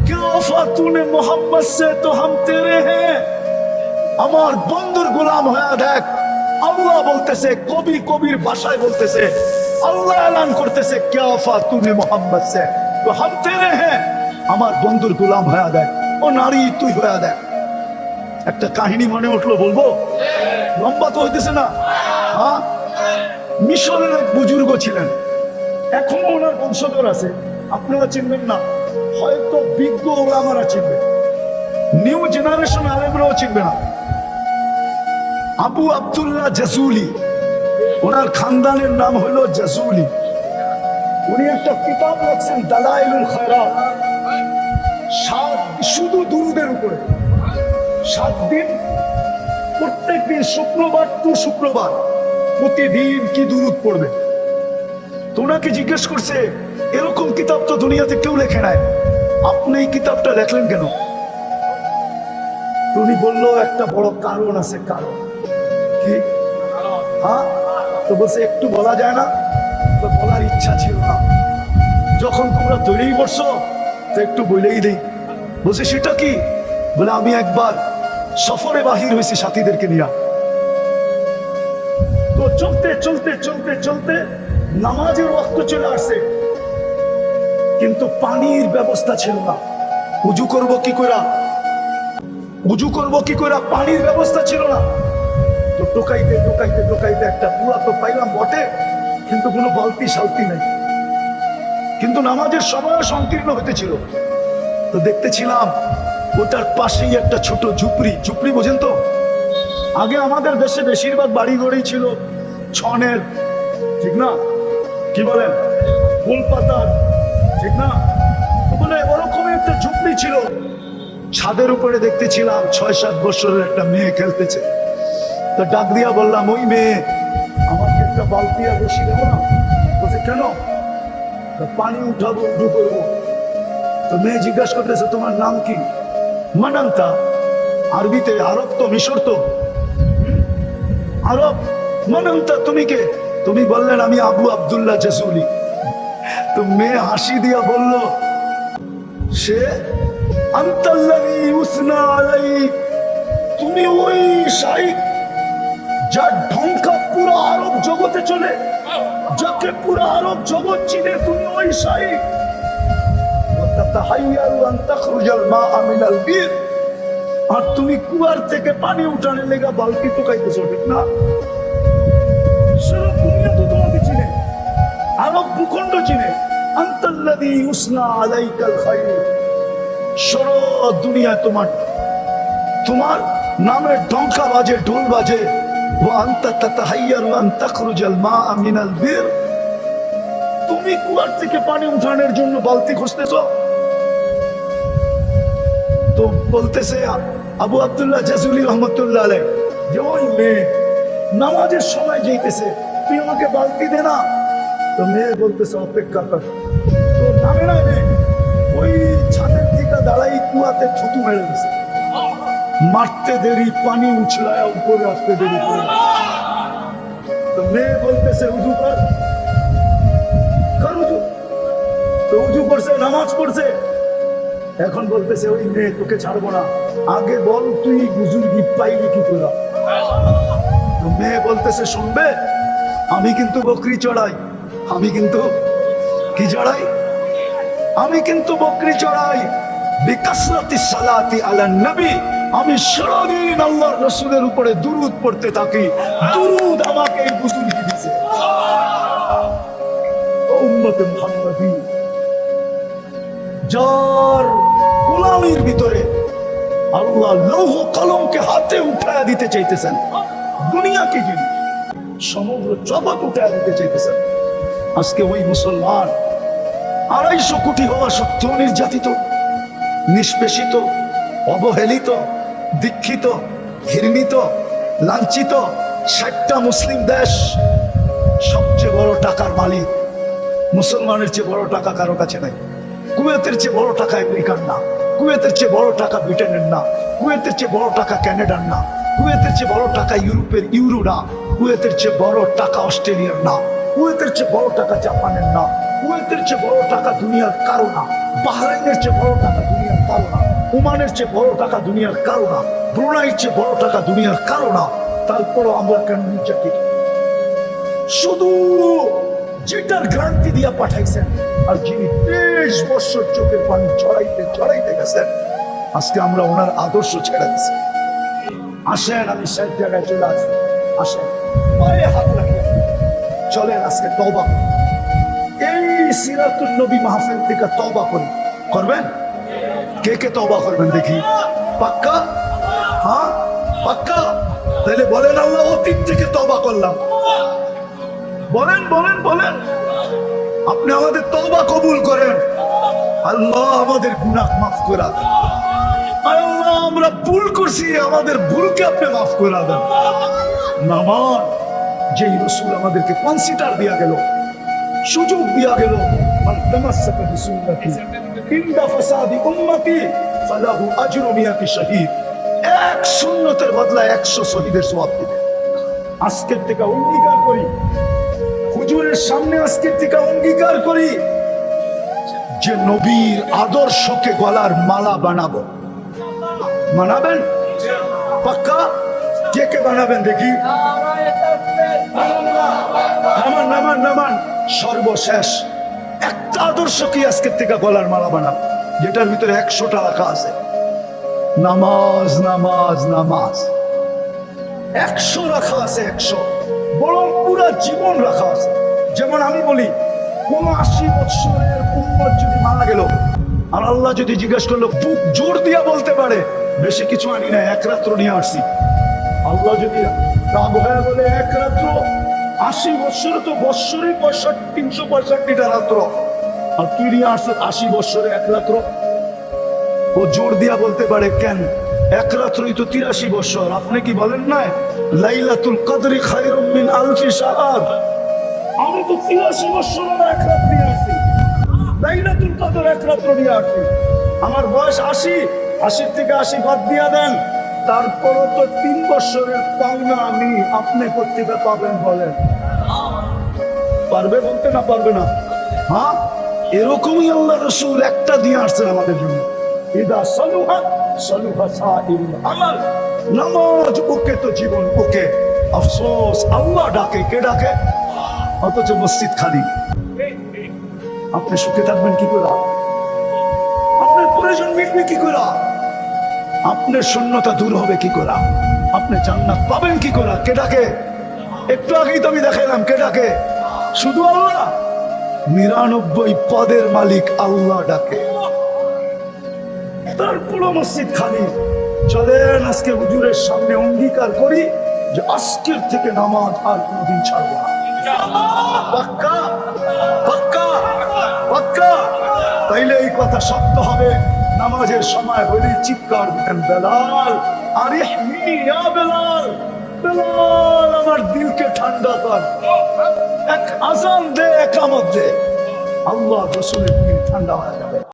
क्यों वफा तूने मोहम्मद से तो हम तेरे हैं। আমার বন্ধুর গোলাম হয়ে দেখ। আল্লাহ বলতেছে, কবি কবির ভাষায় বলতেছে, আল্লাহ এলান করতেছে, क्या वफा तूने मोहम्मद से तो हम तेरे हैं। আমার বন্ধুর গোলাম হয়ে দেখ, ও নারী তুই হয়ে দেখ। একটা কাহিনী মনে উঠলো, বলবো? লম্বা তো হইতেছে না। হ্যাঁ, মিশরের এক বুজুর্গ ছিলেন, এখনো ওনার বংশধর আছে, আপনারা চিনবেন না, হয়তো বিজ্ঞ ওলামারা চিনবে, নিউ জেনারেশন আলেমরাও চিনবে না। আবু আব্দুল্লাহ জাজুলি, ওনার খানদানের নাম হলো জাজুলি। উনি একটা কিতাব লিখছেন দালাইলুল খায়রাত, শুধু দুরুদের উপরে। 7 দিন, প্রত্যেক দিন শুক্রবার টু শুক্রবার প্রতিদিন কি দুরুদ পড়বে। তো ওনাকে জিজ্ঞেস করছে, এরকম কিতাব তো দুনিয়াতে কেউ লেখে নাই, আপনি এই কিতাবটা লেখলেন কেন? উনি বললো, একটা বড় কারণ আছে। কারণ কি? হ্যাঁ, তো বলছে একটু বলা যায় না? তো বলার ইচ্ছা ছিল না, যখন তোমরা তৈরি করছো তো একটু বলেই দেই। বলছে সেটা কি? বলে আমি একবার সফরে বাহির হয়েছি সাথীদেরকে নিয়ে। তো চলতে চলতে চলতে চলতে নামাজের ওয়াক্ত চলে আসছে, কিন্তু পানির ব্যবস্থা ছিল না। উজু করব কি করে? উজু করব কি করে? পানির ব্যবস্থা ছিল না। তো টোকাইতে টোকাইতে টোকাইতে একটা কুয়া তো পাইলাম বটে, কিন্তু কোনো বালতি শালতি নাই। কিন্তু নামাজের সময় সংকীর্ণ হতেছিল। তো দেখতেছিলাম ওটার পাশেই একটা ছোট ঝুপড়ি। ঝুপড়ি বোঝেন তো? আগে আমাদের দেশে বেশিরভাগ বাড়ি ঘড়ি ছিল ছনের, ঠিক না? কি বলেন? গোলপাতার, ঠিক না? বলে ওরকমই একটা ঝুপড়ি ছিল। ছাদের উপরে দেখতেছিলাম 6-7 বছরের একটা মেয়ে খেলতেছে। তো ডাক দিয়া বললাম, ওই মেয়ে, আমাকে একটা বালতি আর বেশি দেবো না? বলছে কেন? পানি উঠাবো, উঠু করবো। তো মেয়ে জিজ্ঞাসা করতেছে, তোমার নাম কি? মানান্তা। আরবিতে, আরব তো, মিশর তো, আরব। মানান্তা, তুমি কে? তুমি বললেন আমি আবু আব্দুল্লাহ জাজুলি। তো মেয়ে হাসি দিয়া বলল, সে আনতাল্লাযী ইউসনা আলাইক, তুমি ওই শাইখ যার ঢঙ্কা পুরো আরব জগতে চলে, যাকে পুরো আরব জগৎ চিনে, তুমি ওই শাইখ। ওয়াতাতাহাইয়ারু আন তাখরুজাল মাআ মিনাল বীর, আর তুমি কুয়ার থেকে পানি উঠানোর লেগা বালতি টোকাইতেছো, ঠিক না? সারা দুনিয়া তো তোমাকে চিনে, আরব ভূখণ্ড চিনে। আনতাল্লাযী ইউসনা আলাইকাল খায়র, সারা দুনিয়া তোমার তোমার নামের ডঙ্কা বাজে, ঢোল বাজে। ওয়া আনতা তাতাহাইয়ারু আন তাখরুজাল মাআ মিনাল বীর, তুমি কুয়ার থেকে পানি উঠানোর জন্য বালতি খুঁজতেছো। তো বলতেছে আবু আব্দুল্লাহ জাজুলি রহমতুল্লাহ আলাইহি, যে ওই মেয়ে নামাজের সময় যাইতেছে, তুই আমাকে বালতি দে না। তো মেয়ে বলতেছে, অপেক্ষা কর। তো নামে না মেয়ে, ওই ছাদের থেকে দাঁড়াই কুয়াতে থুতু মেরে দিছে। মারতে দেরি, পানি উছলায় উপরে আসতে দেরি। তো মেয়ে বলতেছে, উজু কর। উজু। তো উজু করছে, নামাজ পড়ছে। এখন বলতেছে, ওই মেয়ে তোকে ছাড়বো না, আগে বল তুই বুজুর্গি পাইলি কি করে? তো মেয়ে বলতেছে, শুনবে, আমি কিন্তু বকরি চড়াই। আমি কিন্তু কি চড়াই? আমি কিন্তু বকরি চড়াই। বিকাসরাতিস সালাতি আলান নবী, আমি সারাদিন আল্লাহর রাসূলের উপরে দুরূদ পড়তে থাকি। দুরূদ আমাকে এই বুজুর্গি দিয়েছে। উম্মতে মুহাম্মাদি, যার গোলামির ভিতরে আল্লাহ লৌহ কলমকে হাতে উঠায় দিতে চাইতেছেন, দুনিয়াকে যিনি সমগ্র জগৎ উঠায় দিতে চাইতেছেন। আজকে ওই মুসলমান 250 কোটি হওয়া সত্ত্বেও নির্যাতিত, নিষ্পেষিত, অবহেলিত, দীক্ষিত, ঘৃণিত, লাঞ্ছিত। 60টা মুসলিম দেশ, সবচেয়ে বড় টাকার মালিক মুসলমানের চেয়ে বড় টাকা কারো কাছে নাই। কুয়েতের চেয়ে বড় টাকা আমেরিকার না, কুয়েতের চেয়ে বড় টাকা ব্রিটেনের না, কুয়েতের চেয়ে বড় টাকা ক্যানাডার না, কুয়েতের চেয়ে বড় টাকা ইউরোপের ইউরো না, কুয়েতের চেয়ে বড় টাকা অস্ট্রেলিয়ার না। কুয়েতের চেয়ে বড় টাকা জাপানের না, কুয়েতের চেয়ে বড় টাকা দুনিয়ার কারো না, বাহরাইনের চেয়ে বড় টাকা দুনিয়ার কারো না, ওমানের চেয়ে বড় টাকা দুনিয়ার কারো না, ব্রুনাইয়ের চেয়ে বড় টাকা দুনিয়ার কারো না। তারপরও আমরা কেন নির্যাতিত? শুধু যেটার গ্রান্টি দিয়া পাঠাইছেন আর যিনি 23 বছর চোখের পানি ছড়াইতে গেছেন, আজকে আমরা ওনার আদর্শ ছেড়ে দিচ্ছি। আসেন, আমি শেষ জায়গায় চলে আসি। আসেন, পায়ে হাত রাখি, চলেন আজকে তওবা করি। এই সিরাতুন নবী মাহফিল থেকে তওবা করি। করবেন? কে কে তওবা করবেন দেখি? পাক্কা? হ্যাঁ পাক্কা? তাহলে বলেন, আল্লাহ অতীত থেকে তওবা করলাম। বলেন বলেন বলেন, আপনি আমাদের তওবা কবুল করেন। আল্লাহ আমাদের গুনাহ মাফ করে দেন। আল্লাহ আমরা ভুল করছি, আমাদের ভুলকে আপনি মাফ করে দেন। নামাজ যেই রাসূল আমাদেরকে কনসিডার দিয়া গেল, সুযোগ দিয়া গেল, মান তামাসসাকা বিসুন্নতি ইনদা ফাসাদি উম্মতি ফালাহু আজরু মিয়াতি শহীদ। এক সুন্নতের বদলা 100 শহীদের সওয়াব দিবে। আজকের থেকে অঙ্গীকার করি, হুজুরের সামনে আজকের থেকে অঙ্গীকার করি যে নবীর আদর্শকে গলার মালা বানাবো। মানাবেন? পাক্কা? কে কে বানাবেন দেখি? নামান নামান নামান। সর্বশেষ একটা আদর্শ কি আজকের থেকে গলার মালা বানাবো, যেটার ভিতরে 100টা রাখা আছে। নামাজ নামাজ নামাজ 100 রাখা আছে, 100 বরং পুরা জীবন রাখা আছে। যেমন আমি বলি, কোন 80 বছরের উম্মত যদি মারা গেল আর আল্লাহ যদি জিজ্ঞেস করলো, বুক জোর দিয়া বলতে পারে বেশি কিছু আনি না, এক রাত্র নিয়ে আসছি। আল্লাহ যদি রাগ হয়ে বলে এক রাত্র, 80 বছরে তো বৎসরে 365টা রাত্র, আর তুই নিয়ে আসছিস 80 বছরে এক রাত্র। ও জোর দিয়া বলতে পারে, কেন এক রাত্রই তো 83 বছর। আপনি কি বলেন না লাইলাতুল কদরি খায়রুম মিন আলফি শাহর? আমি তো 83 বছর এক রাত নিয়ে আসছি, লাইলাতুল কদর এক রাত্র নিয়ে আসছি। আমার বয়স 80, 80 থেকে 80 বাদ দিয়া দেন, তারপরও তো 3 বছরের পাওনা আমি আপনি করতে পারবেন। বলেন পারবে? বলতে না পারবে না? হ্যাঁ, এরকমই আল্লাহ রাসূল একটা দিয়ে আসছেন আমাদের জন্য। ইদা সালুহা সালুহা সাইরুল আমাল। নামাজ ওকে তো জীবন ওকে। আফসোস, আল্লাহ ডাকে, কে ডাকে? অথচ মসজিদ খালি। আপনি সুখে থাকবেন কি করে? আপনার প্রয়োজন মিটবে কি করে? আপনার শূন্যতা দূর হবে কি করে? আপনি জান্নাত পাবেন কি করে? কে ডাকে? একটু আগেই তো আমি দেখাইলাম, কে ডাকে? শুধু আল্লাহ। 99 পদের মালিক আল্লাহ ডাকে, তারপরও মসজিদ খালি। চলেন আজকে হুজুরের সামনে অঙ্গীকার করি যে আজকের থেকে নামাজ আর কোনদিন ছাড়বো না। পাক্কা? পাক্কা? পাক্কা? তাইলে এই কথা সত্য হবে। নামাজের সময় হলেই চিৎকার দিতেন, বেলাল আরিহনি ইয়া বেলাল, বেলাল আমার দিলকে ঠান্ডা কর। এক আজান দে, একামত দে, আল্লাহ রাসূলের দিল ঠান্ডা হয়ে যাবে।